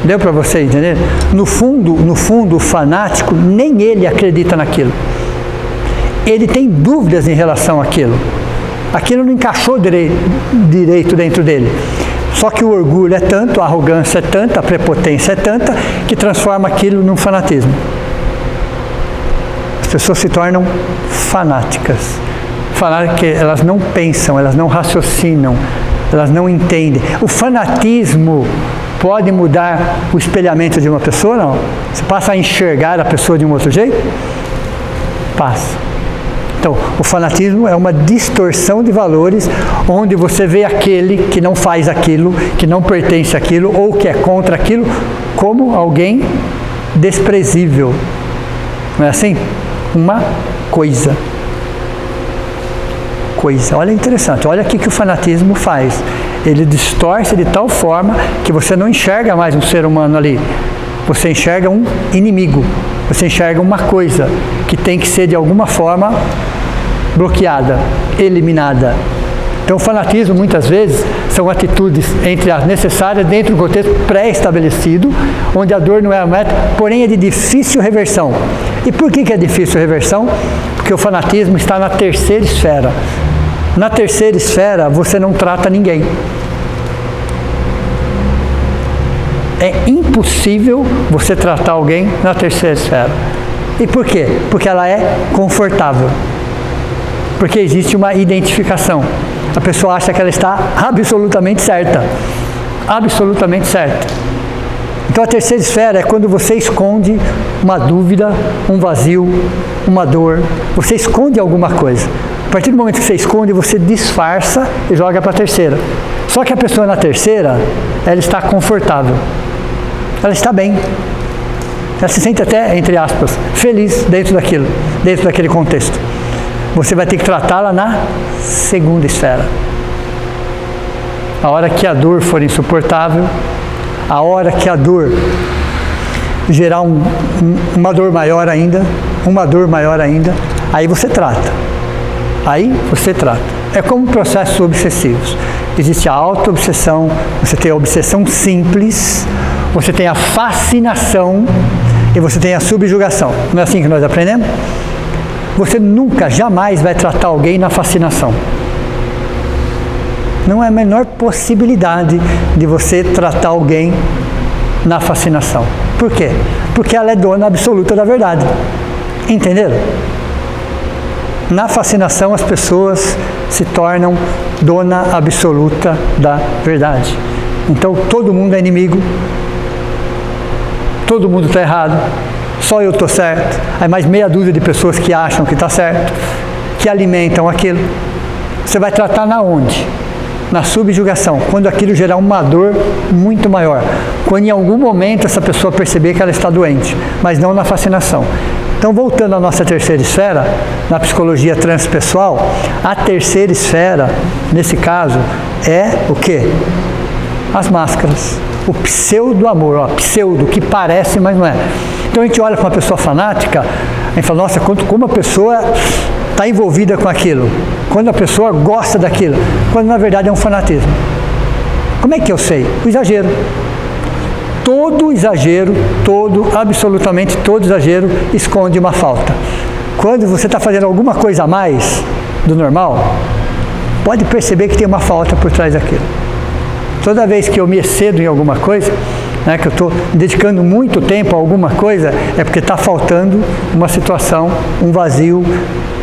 Deu para você entender? No fundo, o fanático, nem ele acredita naquilo. Ele tem dúvidas em relação àquilo. Aquilo não encaixou direito dentro dele. Só que o orgulho é tanto, a arrogância é tanta, a prepotência é tanta, que transforma aquilo num fanatismo. As pessoas se tornam fanáticas. Falar que elas não pensam, elas não raciocinam, elas não entendem. O fanatismo pode mudar o espelhamento de uma pessoa, não? Você passa a enxergar a pessoa de um outro jeito? Passa. Então, o fanatismo é uma distorção de valores, onde você vê aquele que não faz aquilo, que não pertence àquilo, ou que é contra aquilo, como alguém desprezível. Não é assim? Uma coisa. Olha, interessante, olha o que o fanatismo faz. Ele distorce de tal forma que você não enxerga mais um ser humano ali. Você enxerga um inimigo. Você enxerga uma coisa que tem que ser de alguma forma bloqueada, eliminada. Então o fanatismo muitas vezes são atitudes entre as necessárias dentro do contexto pré-estabelecido, onde a dor não é a meta, porém é de difícil reversão. E por que é difícil reversão? Porque o fanatismo está na terceira esfera. Na terceira esfera você não trata ninguém. É impossível você tratar alguém na terceira esfera. E por quê? Porque ela é confortável. Porque existe uma identificação. A pessoa acha que ela está absolutamente certa. Absolutamente certa. Então a terceira esfera é quando você esconde uma dúvida, um vazio, uma dor. Você esconde alguma coisa. A partir do momento que você esconde, você disfarça e joga para a terceira. Só que a pessoa na terceira, ela está confortável. Ela está bem. Ela se sente até, entre aspas, feliz dentro daquele contexto. Você vai ter que tratá-la na segunda esfera. A hora que a dor for insuportável, a hora que a dor gerar uma dor maior ainda, aí você trata. É como processos obsessivos. Existe a auto-obsessão, você tem a obsessão simples, você tem a fascinação e você tem a subjugação. Não é assim que nós aprendemos? Você nunca, jamais vai tratar alguém na fascinação. Não é a menor possibilidade de você tratar alguém na fascinação. Por quê? Porque ela é dona absoluta da verdade. Entenderam? Na fascinação as pessoas se tornam dona absoluta da verdade. Então todo mundo é inimigo, todo mundo está errado, só eu estou certo. Aí mais meia dúzia de pessoas que acham que está certo, que alimentam aquilo. Você vai tratar na onde? Na subjugação, quando aquilo gerar uma dor muito maior. Quando em algum momento essa pessoa perceber que ela está doente, mas não na fascinação. Então, voltando à nossa terceira esfera, na psicologia transpessoal, a terceira esfera, nesse caso, é o quê? As máscaras. O pseudo-amor, pseudo, que parece, mas não é. Então, a gente olha para uma pessoa fanática, a gente fala, nossa, como a pessoa está envolvida com aquilo, quando a pessoa gosta daquilo, quando na verdade é um fanatismo. Como é que eu sei? O exagero. Todo exagero, absolutamente todo exagero esconde uma falta. Quando você está fazendo alguma coisa a mais do normal, pode perceber que tem uma falta por trás daquilo. Toda vez que eu me excedo em alguma coisa, né, que eu estou dedicando muito tempo a alguma coisa, é porque está faltando uma situação, um vazio,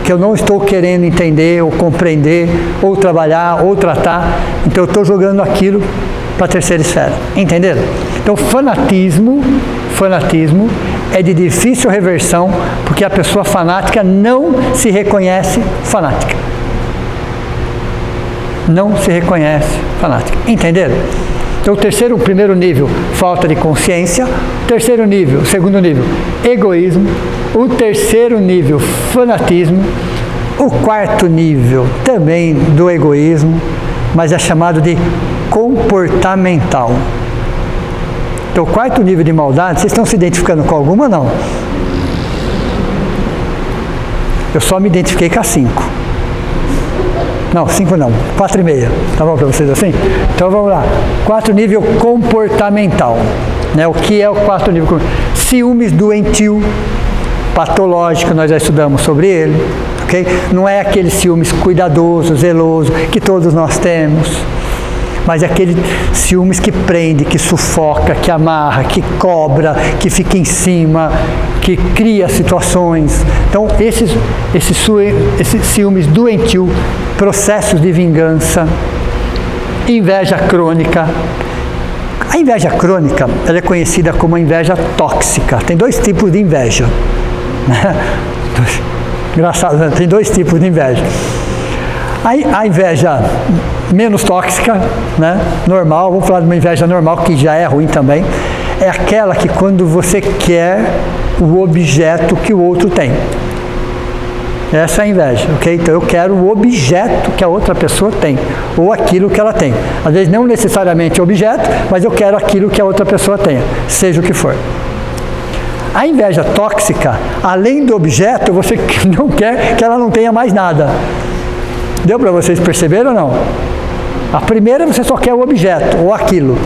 que eu não estou querendo entender, ou compreender, ou trabalhar, ou tratar. Então eu estou jogando aquilo para a terceira esfera. Entenderam? Então fanatismo é de difícil reversão, porque a pessoa fanática não se reconhece fanática. Não se reconhece fanática. Entenderam? Então o primeiro nível, falta de consciência. Terceiro nível, segundo nível, egoísmo. O terceiro nível, fanatismo. O quarto nível, também do egoísmo, mas é chamado de comportamental. Então o quarto nível de maldade, vocês estão se identificando com alguma ou não? Eu só me identifiquei com a 5. Não, 5 não, 4,5. Tá bom para vocês assim? Então vamos lá. 4 nível comportamental. Né? O que é o 4 nível? Ciúmes doentio, patológico, nós já estudamos sobre ele. Okay? Não é aquele ciúmes cuidadoso, zeloso, que todos nós temos. Mas é aquele ciúmes que prende, que sufoca, que amarra, que cobra, que fica em cima, que cria situações. Então, esses ciúmes doentio, processos de vingança, inveja crônica. A inveja crônica, ela é conhecida como a inveja tóxica. Tem 2 tipos de inveja. Engraçado, né? Tem dois tipos de inveja. A inveja menos tóxica, né? Normal, vamos falar de uma inveja normal, que já é ruim também, é aquela que quando você quer o objeto que o outro tem. Essa é a inveja, ok? Então eu quero o objeto que a outra pessoa tem, ou aquilo que ela tem. Às vezes não necessariamente o objeto, mas eu quero aquilo que a outra pessoa tenha, seja o que for. A inveja tóxica, além do objeto, você não quer que ela não tenha mais nada. Deu para vocês perceberem ou não? A primeira você só quer o objeto, ou aquilo.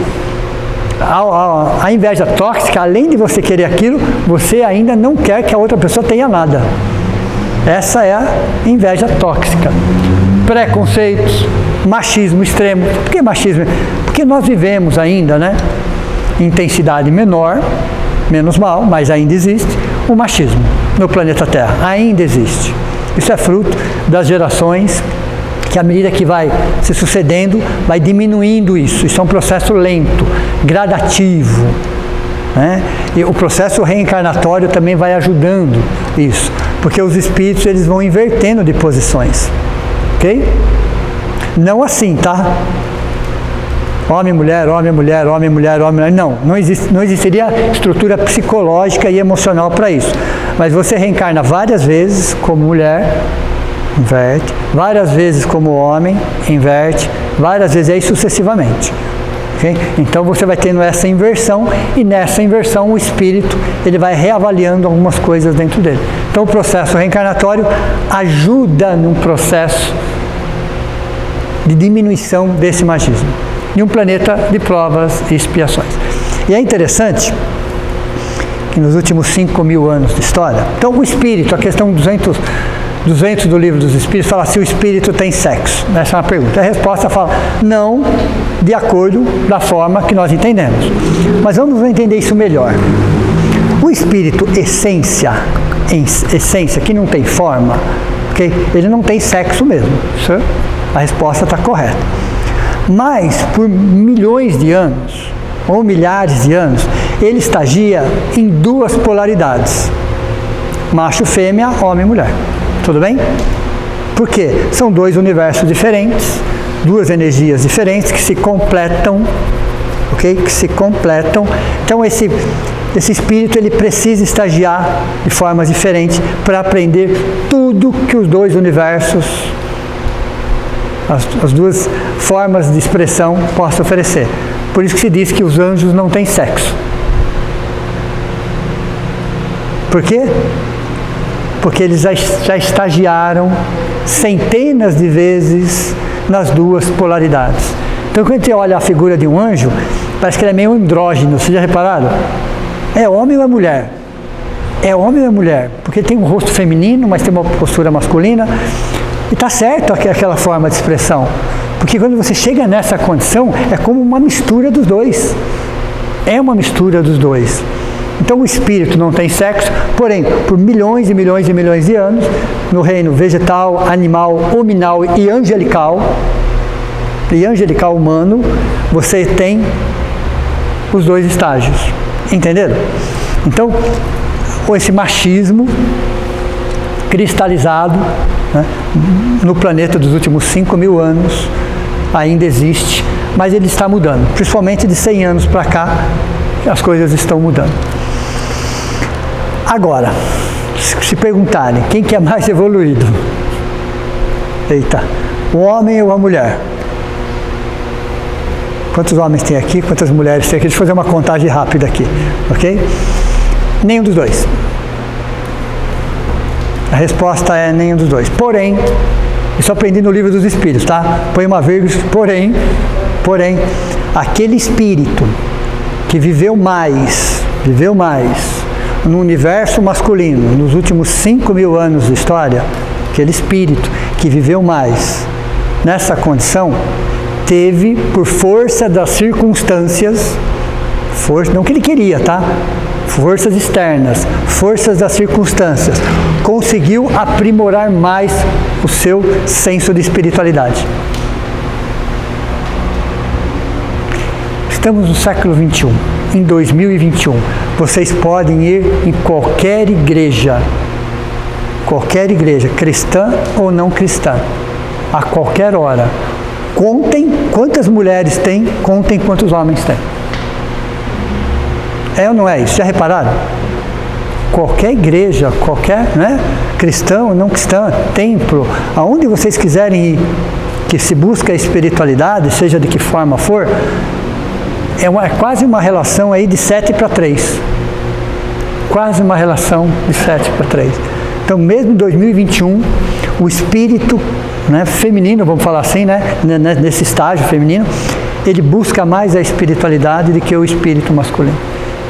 A inveja tóxica, além de você querer aquilo, você ainda não quer que a outra pessoa tenha nada. Essa é a inveja tóxica. Preconceitos, machismo extremo. Por que machismo? Porque nós vivemos ainda, né? Intensidade menor, menos mal, mas ainda existe o machismo no planeta Terra. Ainda existe. Isso é fruto das gerações que, à medida que vai se sucedendo, vai diminuindo isso. Isso é um processo lento, gradativo, né? E o processo reencarnatório também vai ajudando isso, porque os espíritos eles vão invertendo de posições, ok? Não assim, tá? Homem, mulher, homem, mulher, homem, mulher, homem, mulher. Não existiria estrutura psicológica e emocional para isso. Mas você reencarna várias vezes como mulher, inverte, várias vezes como homem, inverte, várias vezes aí sucessivamente. Okay? Então você vai tendo essa inversão, e nessa inversão o espírito ele vai reavaliando algumas coisas dentro dele. Então o processo reencarnatório ajuda num processo de diminuição desse machismo, em um planeta de provas e expiações. E é interessante que nos últimos 5.000 anos de história, então o espírito, a questão 200 do livro dos espíritos fala se o espírito tem sexo. Essa é uma pergunta. A resposta fala não, de acordo da forma que nós entendemos. Mas vamos entender isso melhor. O espírito essência, que não tem forma, okay? Ele não tem sexo mesmo. Isso, a resposta está correta. Mas por milhões de anos, ou milhares de anos, ele estagia em duas polaridades. Macho, fêmea, homem e mulher. Tudo bem? Por quê? São dois universos diferentes, duas energias diferentes que se completam, ok? Que se completam. Então esse espírito ele precisa estagiar de formas diferentes para aprender tudo que os dois universos, as duas formas de expressão possam oferecer. Por isso que se diz que os anjos não têm sexo. Por quê? Porque eles já estagiaram centenas de vezes nas duas polaridades. Então, quando você olha a figura de um anjo, parece que ele é meio andrógeno. Vocês já repararam? É homem ou é mulher? É homem ou é mulher? Porque tem um rosto feminino, mas tem uma postura masculina. E está certo aquela forma de expressão. Porque quando você chega nessa condição, é como uma mistura dos dois. É uma mistura dos dois. Então o espírito não tem sexo, porém, por milhões e milhões e milhões de anos, no reino vegetal, animal, hominal e angelical humano, você tem os dois estágios. Entenderam? Então, esse machismo cristalizado, né, no planeta dos últimos 5.000 anos ainda existe, mas ele está mudando. Principalmente de 100 anos para cá, as coisas estão mudando. Agora, se perguntarem quem que é mais evoluído, eita, o homem ou a mulher? Quantos homens tem aqui? Quantas mulheres tem aqui? Deixa eu fazer uma contagem rápida aqui, ok? Nenhum dos dois. A resposta é nenhum dos dois. Porém, isso eu aprendi no livro dos Espíritos, tá? Põe uma vírgula, porém, aquele espírito que viveu mais no universo masculino, nos últimos 5.000 anos de história, aquele espírito que viveu mais nessa condição, teve, por força das circunstâncias, não que ele queria, tá? Forças externas, forças das circunstâncias, conseguiu aprimorar mais o seu senso de espiritualidade. Estamos no século XXI, em 2021. Vocês podem ir em qualquer igreja qualquer igreja, cristã ou não cristã, a qualquer hora, contem quantas mulheres tem, contem quantos homens tem. É ou não é isso? Já repararam? Qualquer igreja, qualquer, né, cristão ou não cristã, templo, aonde vocês quiserem ir, que se busca a espiritualidade, seja de que forma for, é quase uma relação aí de 7:3. Quase uma relação de 7:3. Então, mesmo em 2021, o espírito, né, feminino, vamos falar assim, né, nesse estágio feminino, ele busca mais a espiritualidade do que o espírito masculino.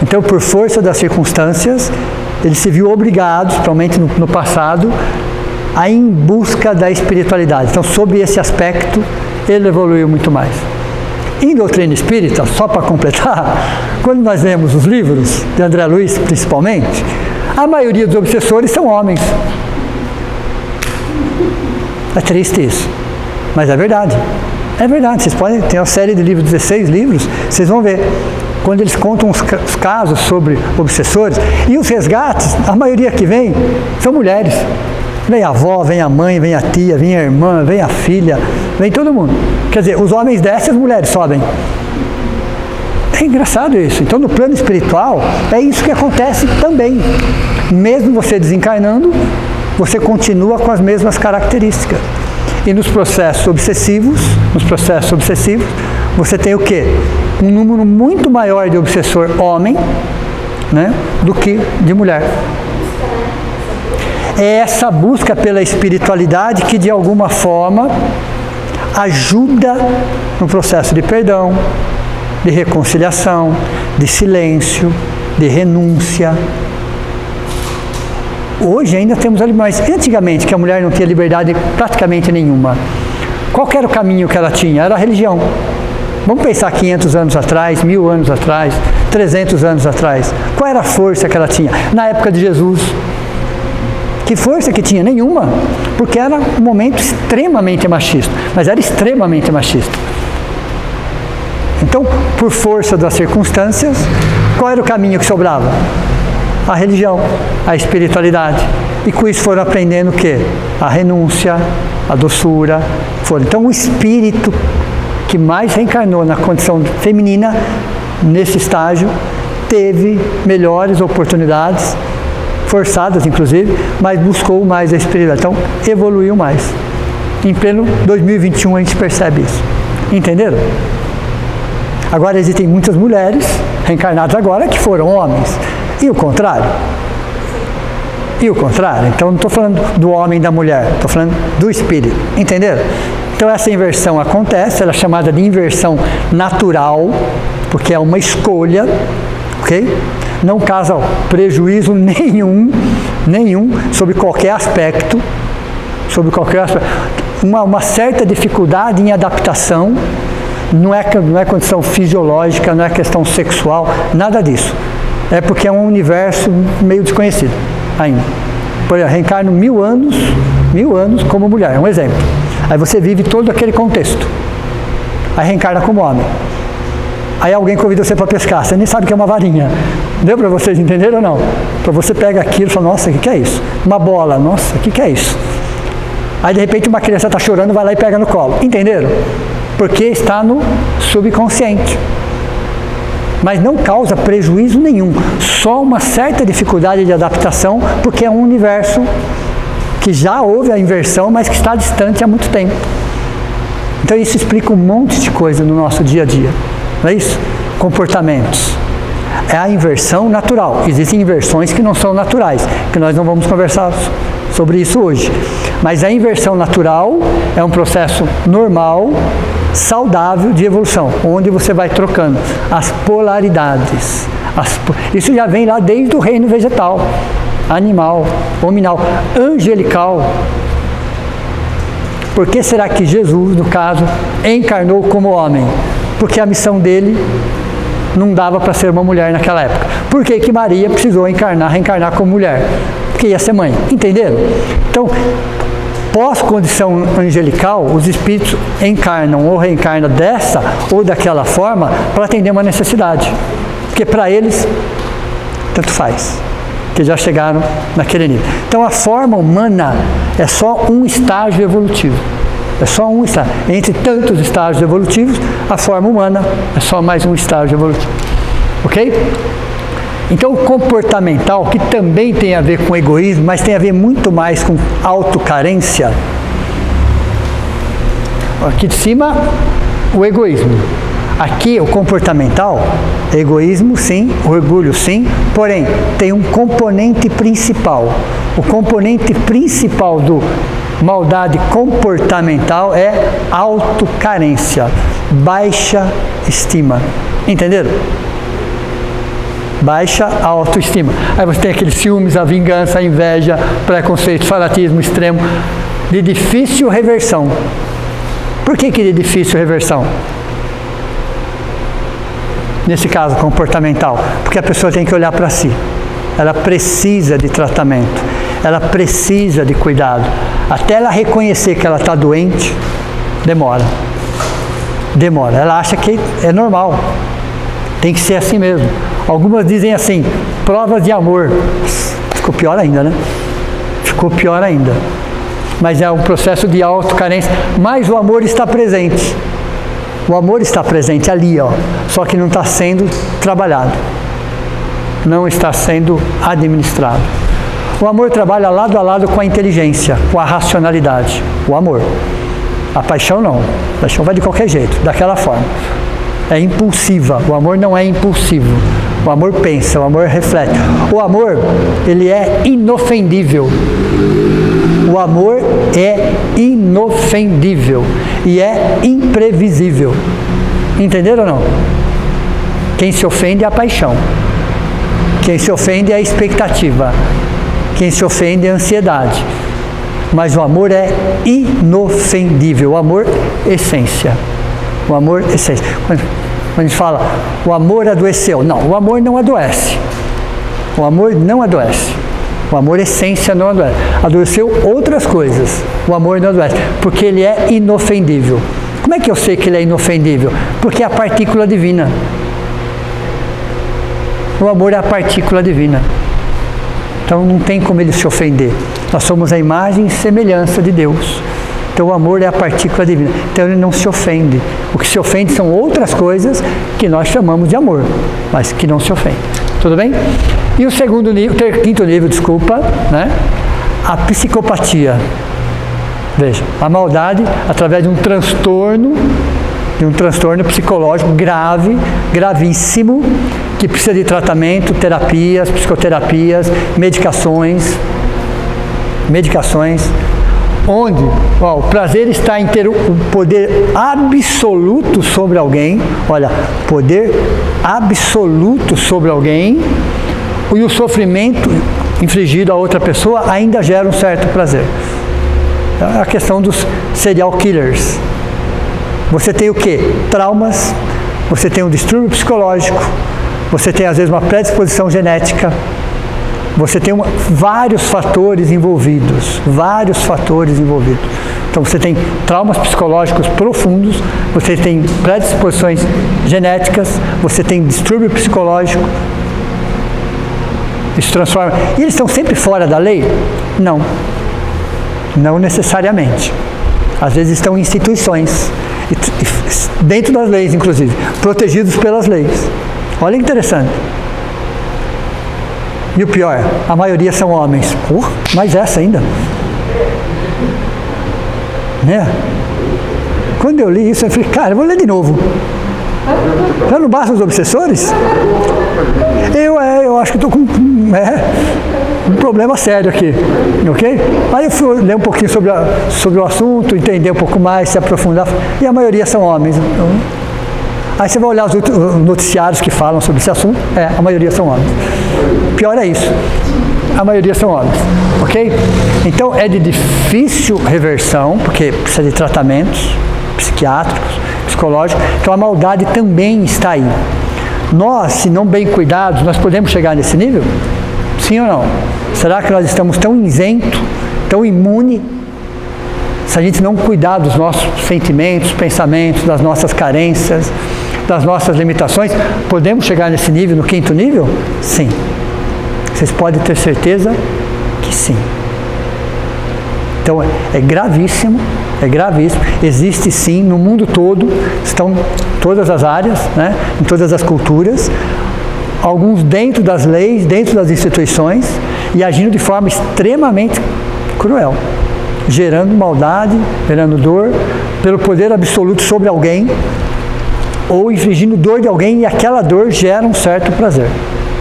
Então, por força das circunstâncias, ele se viu obrigado, principalmente no passado, a ir em busca da espiritualidade. Então, sob esse aspecto, ele evoluiu muito mais. Em doutrina espírita, só para completar, quando nós lemos os livros de André Luiz, principalmente, a maioria dos obsessores são homens. É triste isso, mas é verdade. É verdade, vocês podem ter uma série de livros, 16 livros, vocês vão ver. Quando eles contam os casos sobre obsessores, e os resgates, a maioria que vem, são mulheres. Vem a avó, vem a mãe, vem a tia, vem a irmã, vem a filha, vem todo mundo. Quer dizer, os homens descem, as mulheres sobem. É engraçado isso. Então, no plano espiritual, é isso que acontece também. Mesmo você desencarnando, você continua com as mesmas características. E nos processos obsessivos, você tem o quê? Um número muito maior de obsessor homem, né, do que de mulher. É essa busca pela espiritualidade que, de alguma forma, ajuda no processo de perdão, de reconciliação, de silêncio, de renúncia. Hoje ainda temos ali, mas antigamente, que a mulher não tinha liberdade praticamente nenhuma, qual era o caminho que ela tinha? Era a religião. Vamos pensar 500 anos atrás, 1000 anos atrás, 300 anos atrás. Qual era a força que ela tinha? Na época de Jesus, que força que tinha? Nenhuma, porque era um momento extremamente machista, mas era extremamente machista. Então, por força das circunstâncias, qual era o caminho que sobrava? A religião, a espiritualidade. E com isso foram aprendendo o quê? A renúncia, a doçura. Então, o espírito que mais reencarnou na condição feminina, nesse estágio, teve melhores oportunidades, forçadas inclusive, mas buscou mais a espiritualidade. Então, evoluiu mais. Em pleno 2021 a gente percebe isso. Entenderam? Agora existem muitas mulheres reencarnadas agora que foram homens. E o contrário? E o contrário? Então não estou falando do homem e da mulher, estou falando do espírito. Entenderam? Então essa inversão acontece, ela é chamada de inversão natural, porque é uma escolha, ok? Não causa prejuízo nenhum sobre qualquer aspecto, uma certa dificuldade em adaptação, não é condição fisiológica, não é questão sexual, nada disso. É porque é um universo meio desconhecido ainda. Por exemplo, reencarno 1000 anos como mulher, é um exemplo. Aí você vive todo aquele contexto. Aí reencarna como homem. Aí alguém convida você para pescar, você nem sabe o que é uma varinha. Deu para vocês entenderem ou não? Então você pega aquilo e fala, nossa, o que é isso? Uma bola, nossa, o que é isso? Aí de repente uma criança está chorando, vai lá e pega no colo. Entenderam? Porque está no subconsciente. Mas não causa prejuízo nenhum. Só uma certa dificuldade de adaptação, porque é um universo que já houve a inversão, mas que está distante há muito tempo. Então isso explica um monte de coisa no nosso dia a dia. Não é isso? Comportamentos. É a inversão natural. Existem inversões que não são naturais, que nós não vamos conversar sobre isso hoje. Mas a inversão natural é um processo normal, saudável de evolução, onde você vai trocando as polaridades. Isso já vem lá desde o reino vegetal, animal, hominal, angelical. Por que será que Jesus, no caso, encarnou como homem? Porque a missão dele não dava para ser uma mulher naquela época. Por que que Maria precisou reencarnar como mulher? Porque ia ser mãe. Entenderam? Então, pós-condição angelical, os espíritos encarnam ou reencarnam dessa ou daquela forma para atender uma necessidade. Porque para eles, tanto faz. que já chegaram naquele nível. Então a forma humana é só um estágio evolutivo. É só um estágio. Entre tantos estágios evolutivos, a forma humana é só mais um estágio evolutivo. Ok? Então o comportamental, que também tem a ver com egoísmo, mas tem a ver muito mais com autocarência. Aqui de cima, o egoísmo. Aqui o comportamental, egoísmo sim, orgulho sim, porém tem um componente principal. O componente principal do maldade comportamental é autocarência, baixa estima. Entenderam? Baixa autoestima. Aí você tem aqueles ciúmes, a vingança, a inveja, preconceito, fanatismo extremo, de difícil reversão. Por que de difícil reversão? Nesse caso comportamental, porque a pessoa tem que olhar para si. Ela precisa de tratamento, ela precisa de cuidado. Até ela reconhecer que ela está doente, demora. Ela acha que é normal, tem que ser assim mesmo. Algumas dizem assim, provas de amor. Ficou pior ainda, né? Ficou pior ainda. Mas é um processo de autocarência. Mas o amor está presente. O amor está presente ali, ó. Só que não está sendo trabalhado. Não está sendo administrado. O amor trabalha lado a lado com a inteligência, com a racionalidade. O amor. A paixão não. A paixão vai de qualquer jeito, daquela forma. É impulsiva. O amor não é impulsivo. O amor pensa, o amor reflete. O amor, ele é inofendível. O amor é inofendível e é imprevisível. Entenderam ou não? Quem se ofende é a paixão. Quem se ofende é a expectativa. Quem se ofende é a ansiedade. Mas o amor é inofendível. O amor, essência. O amor, essência. Quando a gente fala, o amor adoeceu. Não, o amor não adoece. O amor não adoece. O amor, essência, não adoece. Adoeceu outras coisas. O amor não adoece. Porque ele é inofendível. Como é que eu sei que ele é inofendível? Porque é a partícula divina. O amor é a partícula divina. Então não tem como ele se ofender. Nós somos a imagem e semelhança de Deus. Então o amor é a partícula divina. Então ele não se ofende. O que se ofende são outras coisas que nós chamamos de amor, mas que não se ofende. Tudo bem? E o segundo nível, quinto nível, desculpa, né? A psicopatia. Veja, a maldade através de um transtorno psicológico grave, gravíssimo, que precisa de tratamento, terapias, psicoterapias, medicações, onde o prazer está em ter o poder absoluto sobre alguém, olha, poder absoluto sobre alguém, e o sofrimento infligido a outra pessoa ainda gera um certo prazer. É a questão dos serial killers. Você tem o quê? Traumas, você tem um distúrbio psicológico, você tem às vezes uma predisposição genética, você tem vários fatores envolvidos. Então você tem traumas psicológicos profundos, você tem predisposições genéticas, você tem distúrbio psicológico. Isso transforma. E eles estão sempre fora da lei? Não. Não necessariamente. Às vezes estão em instituições, dentro das leis inclusive, protegidos pelas leis. Olha que interessante. E o pior, a maioria são homens. Mais essa ainda. Né? Quando eu li isso, eu falei, cara, eu vou ler de novo. Já não basta os obsessores? Eu acho que estou com um problema sério aqui, ok? Aí eu fui ler um pouquinho sobre o assunto, entender um pouco mais, se aprofundar, e a maioria são homens. Então, aí você vai olhar os noticiários que falam sobre esse assunto, a maioria são homens. Pior é isso, a maioria são homens, ok? Então é de difícil reversão, porque precisa de tratamentos psiquiátricos, psicológicos, então a maldade também está aí. Nós, se não bem cuidados, nós podemos chegar nesse nível? Sim ou não? Será que nós estamos tão isentos, tão imunes, se a gente não cuidar dos nossos sentimentos, pensamentos, das nossas carências, das nossas limitações, podemos chegar nesse nível, no quinto nível? Sim. Vocês podem ter certeza que sim. Então é gravíssimo, existe sim no mundo todo, estão todas as áreas, né, em todas as culturas, alguns dentro das leis, dentro das instituições e agindo de forma extremamente cruel, gerando maldade, gerando dor, pelo poder absoluto sobre alguém, ou infligindo dor de alguém e aquela dor gera um certo prazer.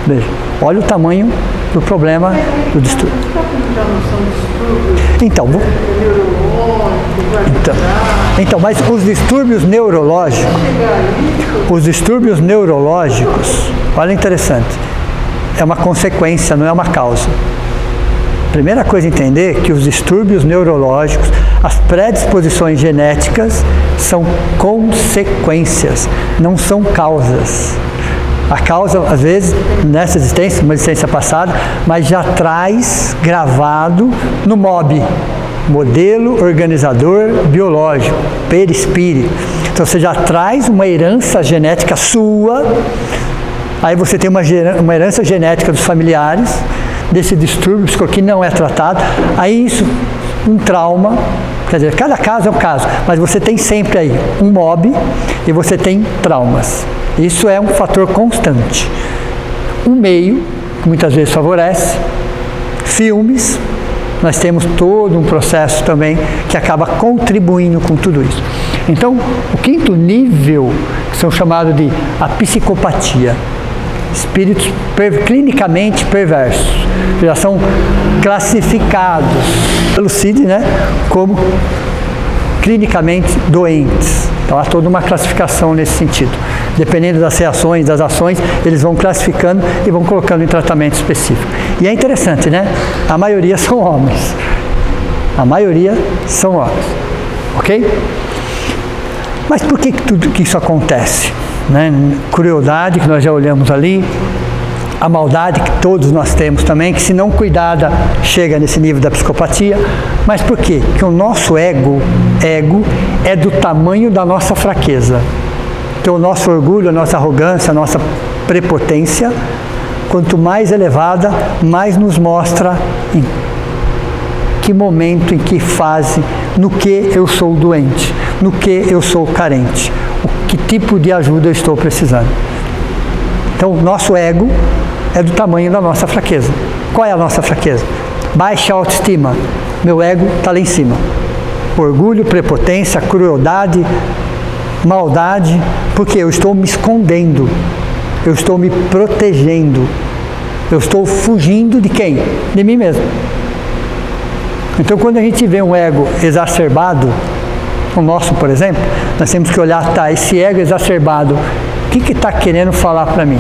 Veja, olha o tamanho do problema do distúrbio. Então, mas os distúrbios neurológicos, olha interessante, é uma consequência, não é uma causa. Primeira coisa a entender é que os distúrbios neurológicos, as predisposições genéticas são consequências, não são causas. A causa, às vezes, nessa existência, uma existência passada, mas já traz gravado no MOB, Modelo Organizador Biológico, perispírito. Então você já traz uma herança genética sua, aí você tem uma herança genética dos familiares, desse distúrbio que não é tratado, aí isso, um trauma, quer dizer, cada caso é um caso, mas você tem sempre aí um MOB e você tem traumas. Isso é um fator constante. Um meio, que muitas vezes favorece, filmes, nós temos todo um processo também que acaba contribuindo com tudo isso. Então, o quinto nível, que são chamados de a psicopatia, espíritos clinicamente perversos, já são classificados pelo CID, né, como clinicamente doentes. Então há toda uma classificação nesse sentido. Dependendo das reações, das ações, eles vão classificando e vão colocando em tratamento específico. E é interessante, né? A maioria são homens. A maioria são homens. Ok? Mas por que tudo que isso acontece? Né? Crueldade, que nós já olhamos ali, a maldade que todos nós temos também, que se não cuidada chega nesse nível da psicopatia. Mas por quê? Porque o nosso ego é do tamanho da nossa fraqueza. Então o nosso orgulho, a nossa arrogância, a nossa prepotência, quanto mais elevada, mais nos mostra em que momento, em que fase, no que eu sou doente, no que eu sou carente, que tipo de ajuda eu estou precisando. Então o nosso ego é do tamanho da nossa fraqueza. Qual é a nossa fraqueza? Baixa autoestima. Meu ego está lá em cima. Orgulho, prepotência, crueldade, maldade, porque eu estou me escondendo, eu estou me protegendo, eu estou fugindo de quem? De mim mesmo. Então quando a gente vê um ego exacerbado, o nosso, por exemplo, nós temos que olhar, tá, esse ego exacerbado, o que está querendo falar para mim?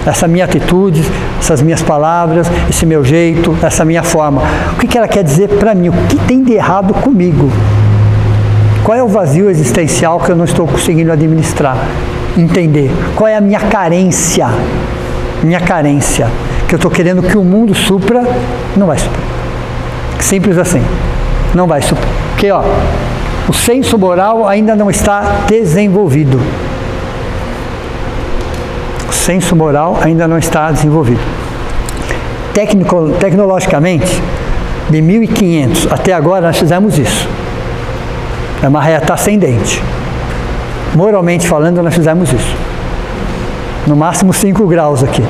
Essa minha atitude, essas minhas palavras, esse meu jeito, essa minha forma. O que ela quer dizer para mim? O que tem de errado comigo? Qual é o vazio existencial que eu não estou conseguindo administrar? Entender. Qual é a minha carência? Minha carência. Que eu estou querendo que o mundo supra, não vai suprir. Simples assim. Não vai suprir. Porque, ó, o senso moral ainda não está desenvolvido. O senso moral ainda não está desenvolvido. Tecnologicamente, de 1500 até agora nós fizemos isso. É uma reta ascendente. Moralmente falando, nós fizemos isso. No máximo 5 graus aqui.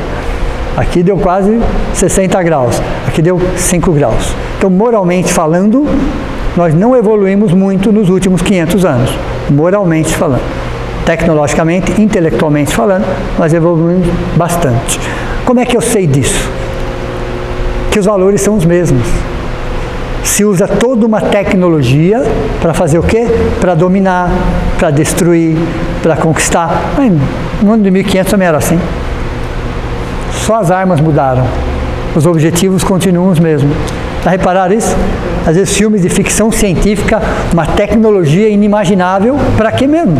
Aqui deu quase 60 graus. Aqui deu 5 graus. Então, moralmente falando, nós não evoluímos muito nos últimos 500 anos. Moralmente falando. Tecnologicamente, intelectualmente falando, nós evoluímos bastante. Como é que eu sei disso? Que os valores são os mesmos. Se usa toda uma tecnologia para fazer o quê? Para dominar, para destruir, para conquistar. Mas no ano de 1500 também era assim. Só as armas mudaram. Os objetivos continuam os mesmos. Já repararam isso? Às vezes filmes de ficção científica, uma tecnologia inimaginável, para quê mesmo?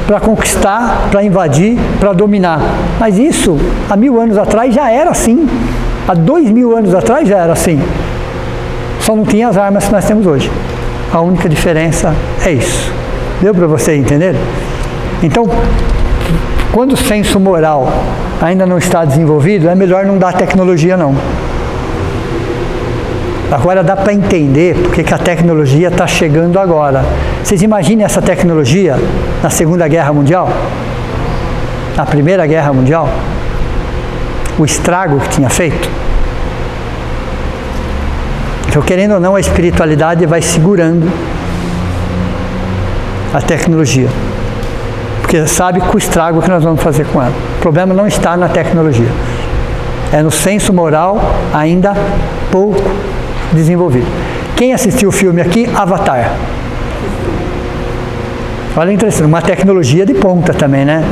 Para conquistar, para invadir, para dominar. Mas isso, há 1000 anos atrás, já era assim. Há 2000 anos atrás já era assim. Só não tinha as armas que nós temos hoje. A única diferença é isso. Deu para vocês entenderem? Então, quando o senso moral ainda não está desenvolvido, é melhor não dar tecnologia não. Agora dá para entender porque que a tecnologia está chegando agora. Vocês imaginem essa tecnologia na Segunda Guerra Mundial? Na Primeira Guerra Mundial? O estrago que tinha feito? Então, querendo ou não, a espiritualidade vai segurando a tecnologia. Porque sabe que o estrago que nós vamos fazer com ela. O problema não está na tecnologia. É no senso moral ainda pouco desenvolvido. Quem assistiu o filme aqui? Avatar. Olha, interessante, uma tecnologia de ponta também, né?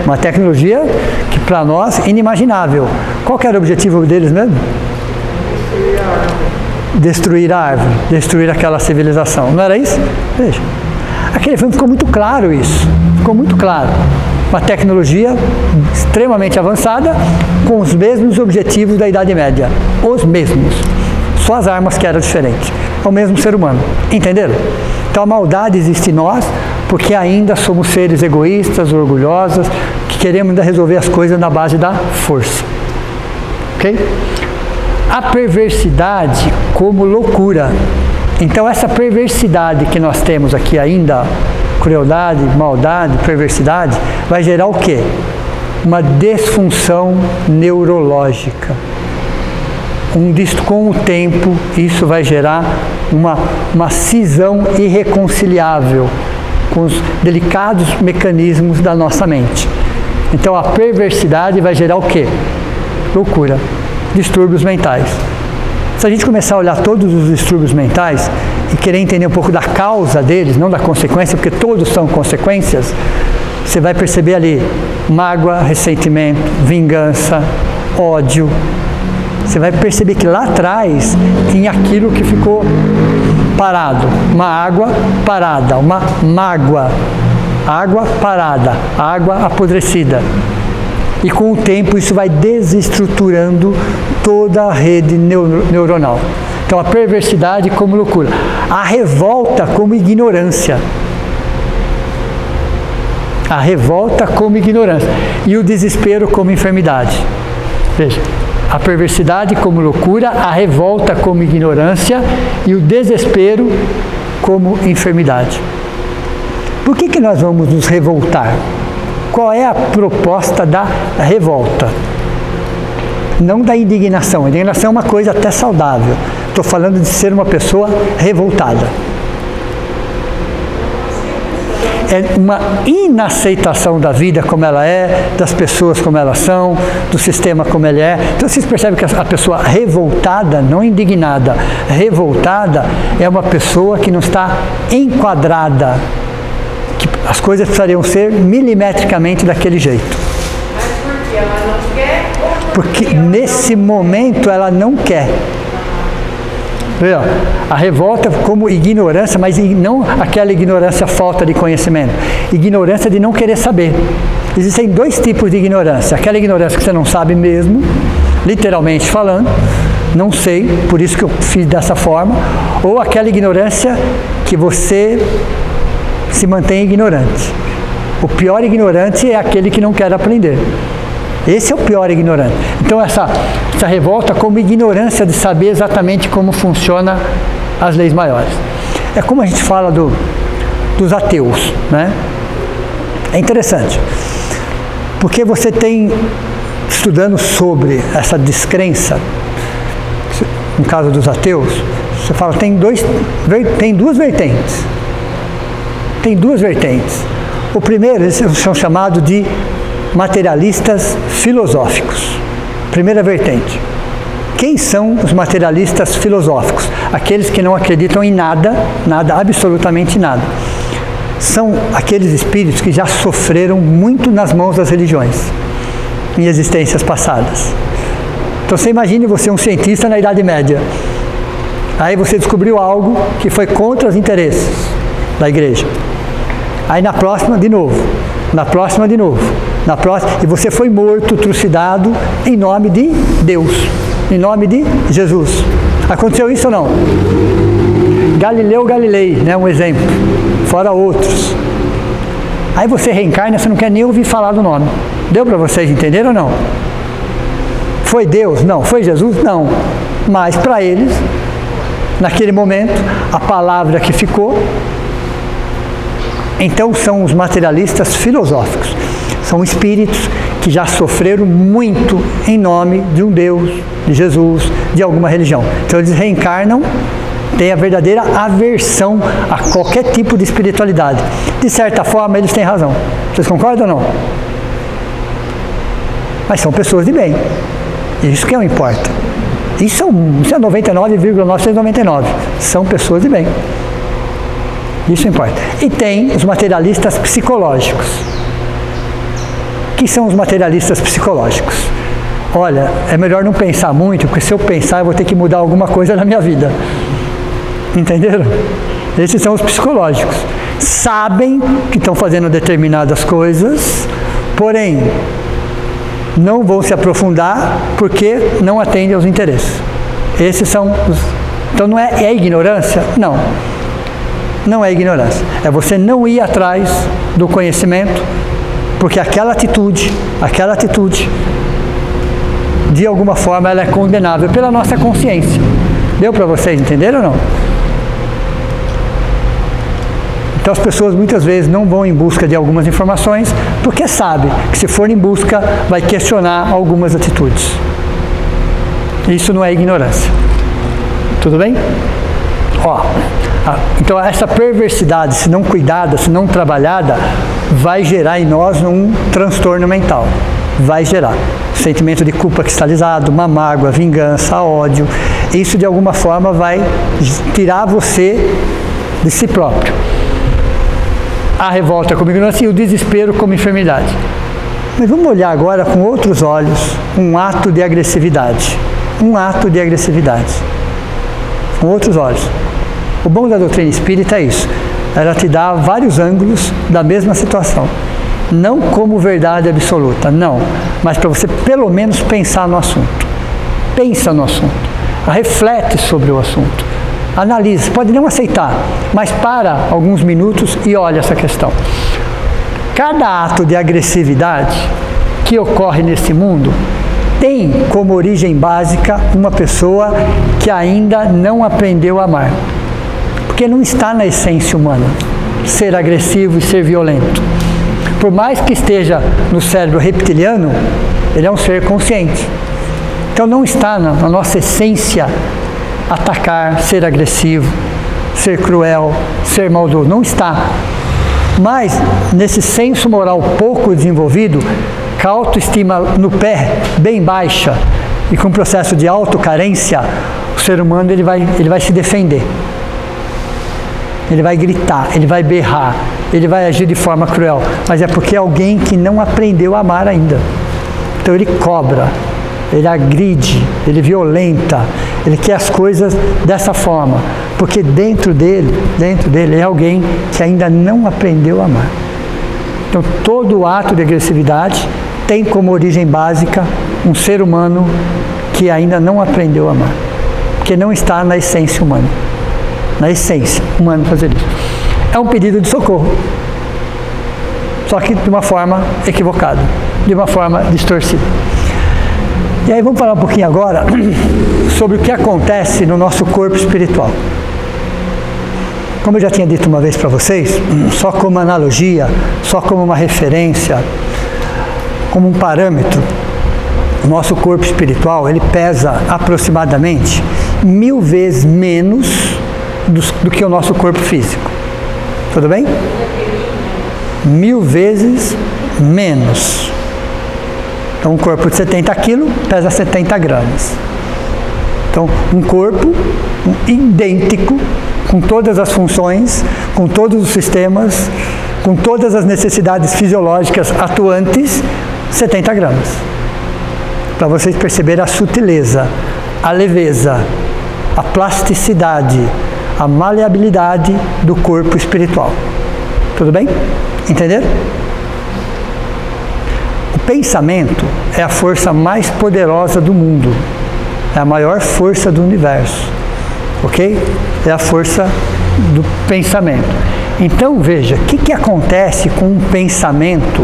Uma tecnologia que para nós é inimaginável. Qual que era o objetivo deles mesmo? Destruir a árvore, destruir aquela civilização. Não era isso? Veja. Aquele filme ficou muito claro isso. Ficou muito claro. Uma tecnologia extremamente avançada com os mesmos objetivos da Idade Média. Os mesmos. Só as armas que eram diferentes. É o mesmo ser humano. Entenderam? Então a maldade existe em nós porque ainda somos seres egoístas, orgulhosos, que queremos ainda resolver as coisas na base da força. Ok? A perversidade como loucura. Então essa perversidade que nós temos aqui ainda, crueldade, maldade, perversidade, vai gerar o quê? Uma disfunção neurológica. Com o tempo, isso vai gerar uma cisão irreconciliável com os delicados mecanismos da nossa mente. Então a perversidade vai gerar o quê? Loucura, distúrbios mentais. Se a gente começar a olhar todos os distúrbios mentais e querer entender um pouco da causa deles, não da consequência, porque todos são consequências, você vai perceber ali mágoa, ressentimento, vingança, ódio. Você vai perceber que lá atrás tinha aquilo que ficou parado, uma água parada, uma mágoa, água parada, água apodrecida. E com o tempo isso vai desestruturando toda a rede neuronal. Então a perversidade como loucura, a revolta como ignorância. A revolta como ignorância e o desespero como enfermidade. Veja. A perversidade como loucura, a revolta como ignorância e o desespero como enfermidade. Por que nós vamos nos revoltar? Qual é a proposta da revolta? Não da indignação. A indignação é uma coisa até saudável. Estou falando de ser uma pessoa revoltada. É uma inaceitação da vida como ela é, das pessoas como elas são, do sistema como ele é. Então vocês percebem que a pessoa revoltada, não indignada, revoltada é uma pessoa que não está enquadrada, que as coisas precisariam ser milimetricamente daquele jeito. Mas por que ela não quer? Porque nesse momento ela não quer. A revolta como ignorância, mas não aquela ignorância falta de conhecimento, ignorância de não querer saber. Existem dois tipos de ignorância: aquela ignorância que você não sabe mesmo, literalmente falando, não sei, por isso que eu fiz dessa forma, ou aquela ignorância que você se mantém ignorante. O pior ignorante é aquele que não quer aprender. Esse é o pior ignorante. Então essa revolta como ignorância de saber exatamente como funcionam as leis maiores. É como a gente fala dos ateus, né? É interessante, porque você tem, estudando sobre essa descrença, no caso dos ateus, você fala, tem duas vertentes. Tem duas vertentes. O primeiro, eles são chamados de materialistas filosóficos. Primeira vertente. Quem são os materialistas filosóficos? Aqueles que não acreditam em nada, absolutamente nada. São aqueles espíritos que já sofreram muito nas mãos das religiões, em existências passadas. Então você imagine você um cientista na Idade Média. Aí você descobriu algo que foi contra os interesses da igreja. Aí na próxima de novo, na próxima de novo, na próxima, e você foi morto, trucidado em nome de Deus, em nome de Jesus. Aconteceu isso ou não? Galileu Galilei, né, um exemplo, fora outros. Aí você reencarna, você não quer nem ouvir falar do nome. Deu para vocês entenderem ou não? Foi Deus? Não. Foi Jesus? Não. Mas para eles, naquele momento, a palavra que ficou, então são os materialistas filosóficos. São espíritos que já sofreram muito em nome de um Deus, de Jesus, de alguma religião. Então eles reencarnam, têm a verdadeira aversão a qualquer tipo de espiritualidade. De certa forma, eles têm razão. Vocês concordam ou não? Mas são pessoas de bem. Isso que não importa. Isso é 99,999. São pessoas de bem. Isso importa. E tem os materialistas psicológicos. O que são os materialistas psicológicos? Olha, é melhor não pensar muito, porque se eu pensar eu vou ter que mudar alguma coisa na minha vida. Entenderam? Esses são os psicológicos. Sabem que estão fazendo determinadas coisas, porém não vão se aprofundar porque não atendem aos interesses. Esses são os... Então não é ignorância? Não. Não é ignorância. É você não ir atrás do conhecimento, porque aquela atitude, de alguma forma, ela é condenável pela nossa consciência. Deu para vocês entenderem ou não? Então as pessoas muitas vezes não vão em busca de algumas informações, porque sabe que se for em busca, vai questionar algumas atitudes. Isso não é ignorância. Tudo bem? Então essa perversidade, se não cuidada, se não trabalhada, vai gerar em nós um transtorno mental. Vai gerar sentimento de culpa cristalizado, uma mágoa, vingança, ódio. Isso de alguma forma vai tirar você de si próprio. A revolta como ignorância e o desespero como enfermidade. Mas vamos olhar agora com outros olhos um ato de agressividade. Um ato de agressividade. Com outros olhos. O bom da doutrina espírita é isso. Ela te dá vários ângulos da mesma situação. Não como verdade absoluta, não. Mas para você pelo menos pensar no assunto. Pensa no assunto. Reflete sobre o assunto. Analise. Pode não aceitar, mas para alguns minutos e olha essa questão. Cada ato de agressividade que ocorre nesse mundo tem como origem básica uma pessoa que ainda não aprendeu a amar. Porque não está na essência humana ser agressivo e ser violento. Por mais que esteja no cérebro reptiliano, ele é um ser consciente. Então não está na nossa essência atacar, ser agressivo, ser cruel, ser maldoso. Não está. Mas nesse senso moral pouco desenvolvido, com a autoestima no pé, bem baixa, e com processo de autocarência, o ser humano ele vai se defender. Ele vai gritar, ele vai berrar, ele vai agir de forma cruel, mas é porque é alguém que não aprendeu a amar ainda. Então ele cobra, ele agride, ele violenta, ele quer as coisas dessa forma, porque dentro dele é alguém que ainda não aprendeu a amar. Então todo ato de agressividade tem como origem básica um ser humano que ainda não aprendeu a amar, que não está na essência humana. Na essência humana fazer isso. É um pedido de socorro. Só que de uma forma equivocada, de uma forma distorcida. E aí vamos falar um pouquinho agora sobre o que acontece no nosso corpo espiritual. Como eu já tinha dito uma vez para vocês, só como analogia, só como uma referência, como um parâmetro, o nosso corpo espiritual, ele pesa aproximadamente 1000 vezes menos do que o nosso corpo físico. Tudo bem? 1000 vezes menos. Então, um corpo de 70 quilos pesa 70 gramas. Então, um corpo idêntico, com todas as funções, com todos os sistemas, com todas as necessidades fisiológicas atuantes, 70 gramas. Para vocês perceberem a sutileza, a leveza, a plasticidade, a maleabilidade do corpo espiritual. Tudo bem? Entenderam? O pensamento é a força mais poderosa do mundo. É a maior força do universo. Ok? É a força do pensamento. Então, veja, o que acontece com um pensamento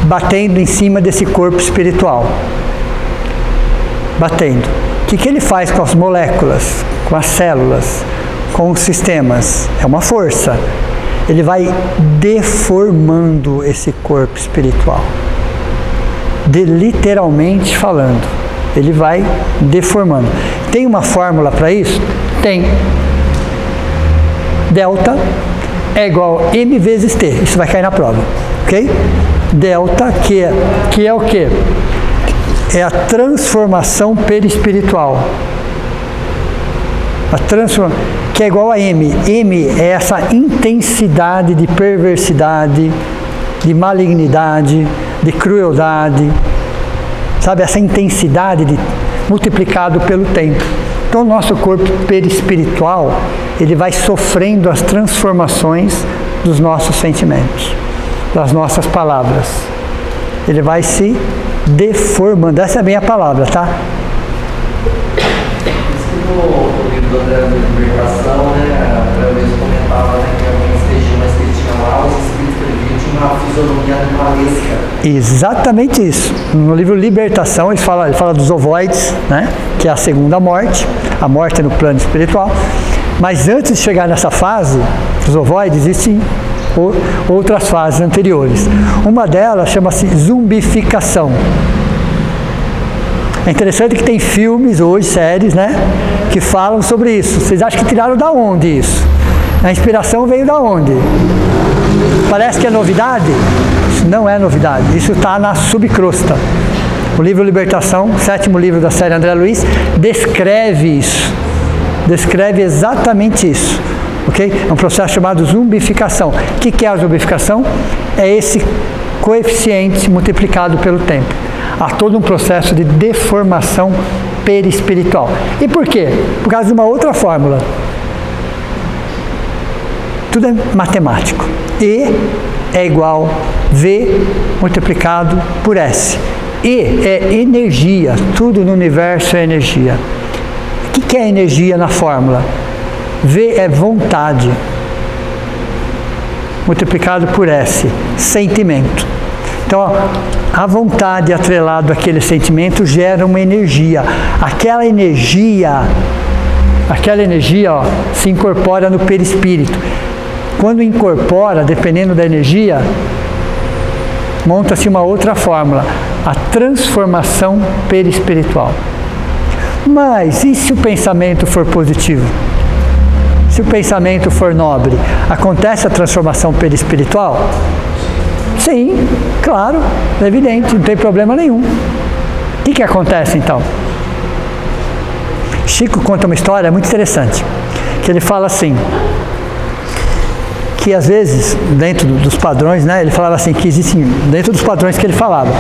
batendo em cima desse corpo espiritual. Batendo. O que ele faz com as moléculas, com as células, com os sistemas? É uma força. Ele vai deformando esse corpo espiritual. Literalmente falando. Ele vai deformando. Tem uma fórmula para isso? Tem. Delta é igual a M vezes T. Isso vai cair na prova. Ok? Delta, que é o quê? É a transformação perispiritual. Que é igual a M. M é essa intensidade de perversidade, de malignidade, de crueldade. Sabe, essa intensidade multiplicado pelo tempo. Então, o nosso corpo perispiritual, ele vai sofrendo as transformações dos nossos sentimentos, das nossas palavras. Ele vai se deformando. Essa é bem a palavra, tá? Isso que no livro do André da Libertação, né, André mesmo comentava, né, que algumas regiões que ele tinha lá, os espíritos que ele via tinham uma fisionomia animalesca. Exatamente isso. No livro Libertação, ele fala dos ovoides, né, que é a segunda morte, a morte no plano espiritual. Mas antes de chegar nessa fase, dos ovoides, existem outras fases anteriores. Uma delas chama-se zumbificação. É interessante que tem filmes hoje, séries, né, que falam sobre isso. Vocês acham que tiraram da onde isso? A inspiração veio da onde? Parece que é novidade? Isso não é novidade. Isso está na subcrosta. O livro Libertação, 7º livro da série André Luiz, descreve isso. Descreve exatamente isso. Okay? É um processo chamado zumbificação. O que é a zumbificação? É esse coeficiente multiplicado pelo tempo. Há todo um processo de deformação perispiritual. E por quê? Por causa de uma outra fórmula. Tudo é matemático. E é igual V multiplicado por S. E é energia. Tudo no universo é energia. O que é energia na fórmula? V é vontade, multiplicado por S, sentimento. Então, ó, a vontade atrelada àquele sentimento gera uma energia. Aquela energia, ó, se incorpora no perispírito. Quando incorpora, dependendo da energia, monta-se uma outra fórmula, a transformação perispiritual. Mas e se o pensamento for positivo? Se o pensamento for nobre, acontece a transformação perispiritual? Sim, claro, é evidente, não tem problema nenhum. O que acontece então? Chico conta uma história muito interessante, que ele fala assim, que às vezes, dentro dos padrões, né, ele falava assim, que existem, dentro dos padrões que ele falava,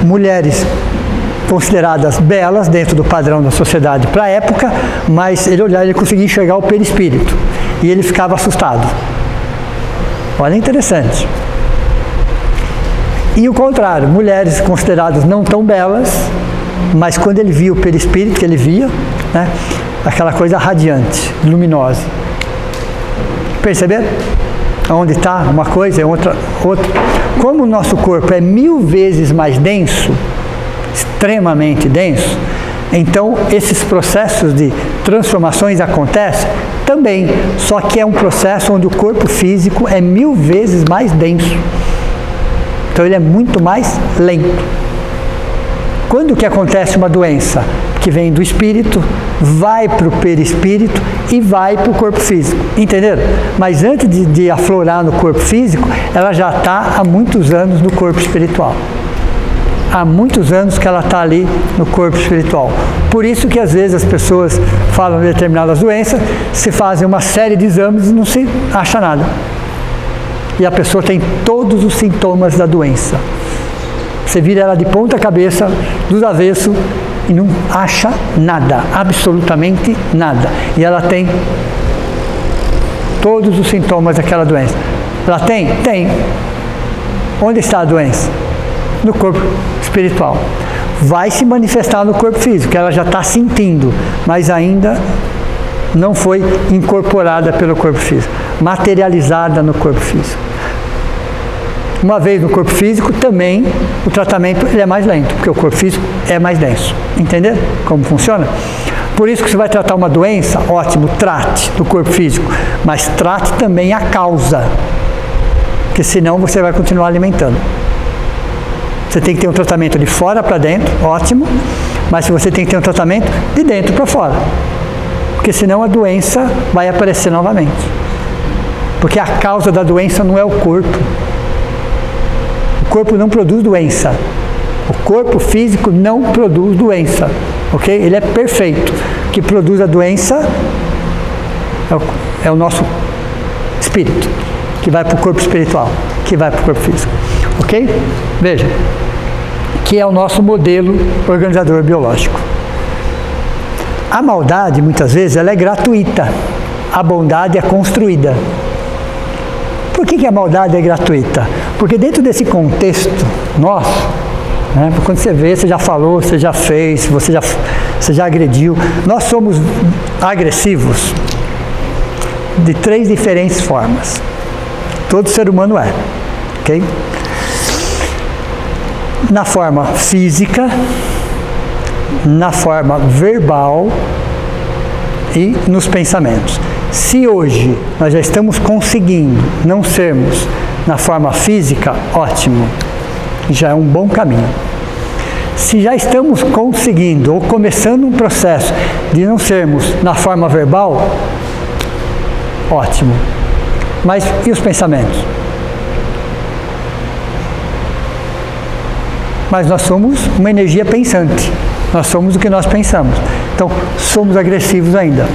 mulheres consideradas belas dentro do padrão da sociedade para a época, mas ele olhava e ele conseguia enxergar o perispírito e ele ficava assustado. Olha, interessante. E o contrário, mulheres consideradas não tão belas, mas quando ele via o perispírito, que ele via, né, aquela coisa radiante, luminosa. Perceberam? Onde está uma coisa é outra. Como o nosso corpo é 1000 vezes mais denso, extremamente denso, então esses processos de transformações acontecem também, só que é um processo onde o corpo físico é 1000 vezes mais denso, então ele é muito mais lento. Quando que acontece uma doença? Que vem do espírito, vai para o perispírito e vai para o corpo físico, entenderam? Mas antes de aflorar no corpo físico, ela já está há muitos anos no corpo espiritual. Há muitos anos que ela está ali no corpo espiritual. Por isso que às vezes as pessoas falam de determinadas doenças, se fazem uma série de exames e não se acha nada. E a pessoa tem todos os sintomas da doença. Você vira ela de ponta cabeça, do avesso, e não acha nada, absolutamente nada. E ela tem todos os sintomas daquela doença. Ela tem? Tem. Onde está a doença? No corpo espiritual. Vai se manifestar no corpo físico, ela já está sentindo, mas ainda não foi incorporada pelo corpo físico, materializada no corpo físico. Uma vez no corpo físico, também o tratamento ele é mais lento, porque o corpo físico é mais denso. Entendeu como funciona? Por isso que você vai tratar uma doença, ótimo, trate do corpo físico, mas trate também a causa, porque senão você vai continuar alimentando. Você tem que ter um tratamento de fora para dentro, ótimo, mas você tem que ter um tratamento de dentro para fora, porque senão a doença vai aparecer novamente. Porque a causa da doença não é o corpo. O corpo não produz doença. O corpo físico não produz doença, ok? Ele é perfeito. O que produz a doença é o nosso espírito, que vai para o corpo espiritual, que vai para o corpo físico, ok? Veja, que é o nosso modelo organizador biológico. A maldade, muitas vezes, ela é gratuita. A bondade é construída. Por que a maldade é gratuita? Porque dentro desse contexto nosso, né, quando você vê, você já falou, você já fez, você já agrediu. Nós somos agressivos de 3 diferentes formas. Todo ser humano é, ok? Na forma física, na forma verbal e nos pensamentos. Se hoje nós já estamos conseguindo não sermos na forma física, ótimo, já é um bom caminho. Se já estamos conseguindo ou começando um processo de não sermos na forma verbal, ótimo. Mas e os pensamentos? Mas nós somos uma energia pensante. Nós somos o que nós pensamos. Então, somos agressivos ainda.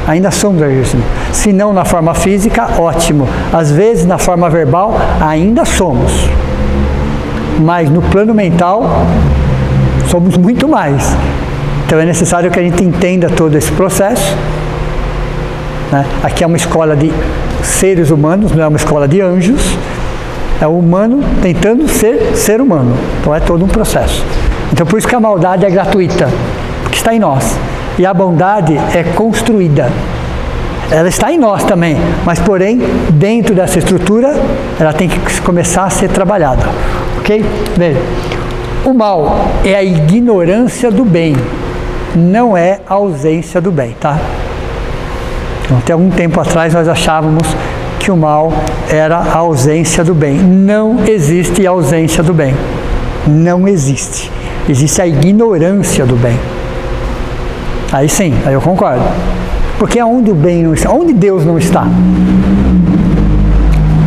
Ainda somos agressivos. Se não na forma física, ótimo. Às vezes, na forma verbal, ainda somos. Mas no plano mental, somos muito mais. Então, é necessário que a gente entenda todo esse processo. Né? Aqui é uma escola de seres humanos, não é uma escola de anjos. É o humano tentando ser humano. Então, é todo um processo. Então, por isso que a maldade é gratuita, porque está em nós. E a bondade é construída. Ela está em nós também, mas, porém, dentro dessa estrutura, ela tem que começar a ser trabalhada. Ok? Veja, o mal é a ignorância do bem, não é a ausência do bem, tá? Então, até algum tempo atrás, nós achávamos que o mal era a ausência do bem. Não existe a ausência do bem. Não existe. Existe a ignorância do bem. Aí sim, aí eu concordo. Porque onde o bem não está? Onde Deus não está?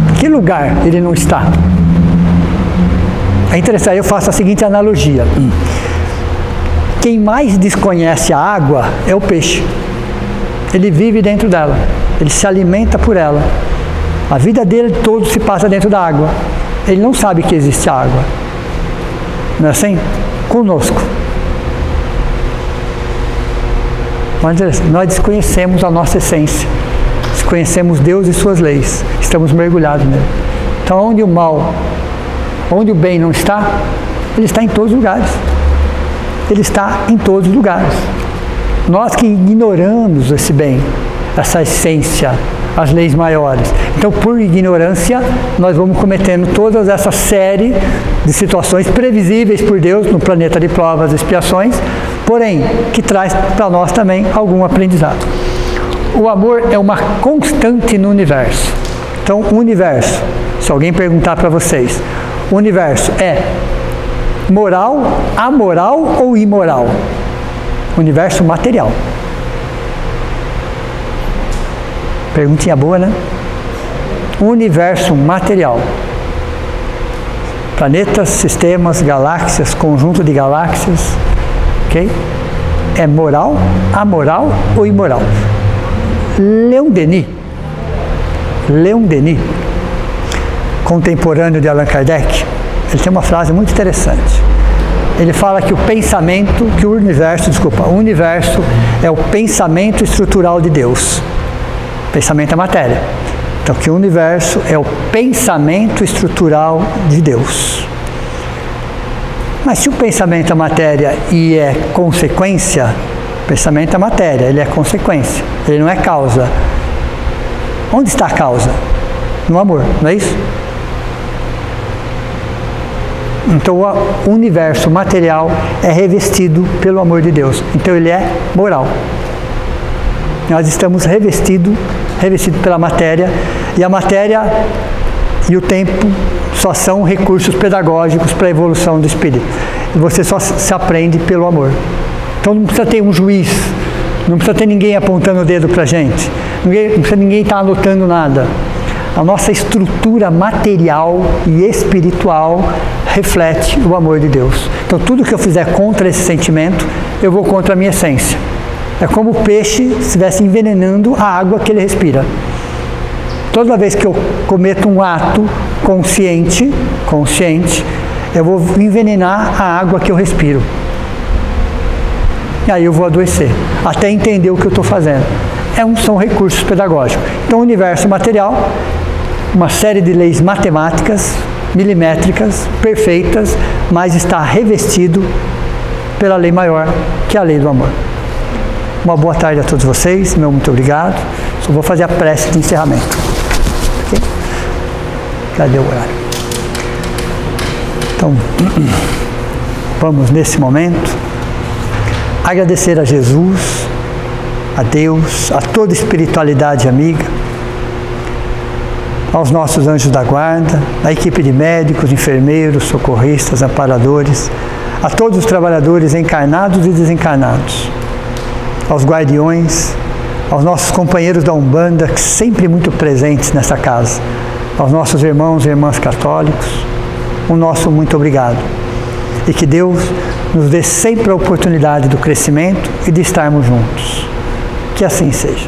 Em que lugar ele não está? É interessante, eu faço a seguinte analogia. Quem mais desconhece a água é o peixe. Ele vive dentro dela. Ele se alimenta por ela. A vida dele todo se passa dentro da água. Ele não sabe que existe água. Não é assim? Conosco. Nós desconhecemos a nossa essência. Desconhecemos Deus e suas leis. Estamos mergulhados nele. Então, onde o mal, onde o bem não está, ele está em todos os lugares. Ele está em todos os lugares. Nós que ignoramos esse bem, essa essência, as leis maiores. Então, por ignorância, nós vamos cometendo toda essa série de situações previsíveis por Deus no planeta de provas e expiações, porém, que traz para nós também algum aprendizado. O amor é uma constante no universo. Então, o universo, se alguém perguntar para vocês, o universo é moral, amoral ou imoral? Universo material. Perguntinha boa, né? Universo material. Planetas, sistemas, galáxias, conjunto de galáxias. Ok? É moral, amoral ou imoral? Leon Denis, contemporâneo de Allan Kardec, ele tem uma frase muito interessante. Ele fala que o universo é o pensamento estrutural de Deus. Pensamento é matéria. Então, que o universo é o pensamento estrutural de Deus. Mas se o pensamento é matéria e é consequência, o pensamento é matéria, ele é consequência, ele não é causa. Onde está a causa? No amor, não é isso? Então o universo material é revestido pelo amor de Deus. Então ele é moral. Nós estamos revestidos pela matéria, e a matéria e o tempo só são recursos pedagógicos para a evolução do espírito. E você só se aprende pelo amor. Então não precisa ter um juiz, não precisa ter ninguém apontando o dedo para a gente, não precisa ninguém estar anotando nada. A nossa estrutura material e espiritual reflete o amor de Deus. Então tudo que eu fizer contra esse sentimento, eu vou contra a minha essência. É como o peixe estivesse envenenando a água que ele respira. Toda vez que eu cometo um ato consciente, eu vou envenenar a água que eu respiro. E aí eu vou adoecer, até entender o que eu estou fazendo. São recursos pedagógicos. Então o universo material, uma série de leis matemáticas, milimétricas, perfeitas, mas está revestido pela lei maior, que é a lei do amor. Uma boa tarde a todos vocês, meu muito obrigado. Só vou fazer a prece de encerramento. Okay? Cadê o horário? Então, vamos nesse momento agradecer a Jesus, a Deus, a toda espiritualidade amiga, aos nossos anjos da guarda, à equipe de médicos, enfermeiros, socorristas, amparadores, a todos os trabalhadores encarnados e desencarnados, aos guardiões, aos nossos companheiros da Umbanda, que sempre muito presentes nessa casa, aos nossos irmãos e irmãs católicos, o nosso muito obrigado. E que Deus nos dê sempre a oportunidade do crescimento e de estarmos juntos. Que assim seja.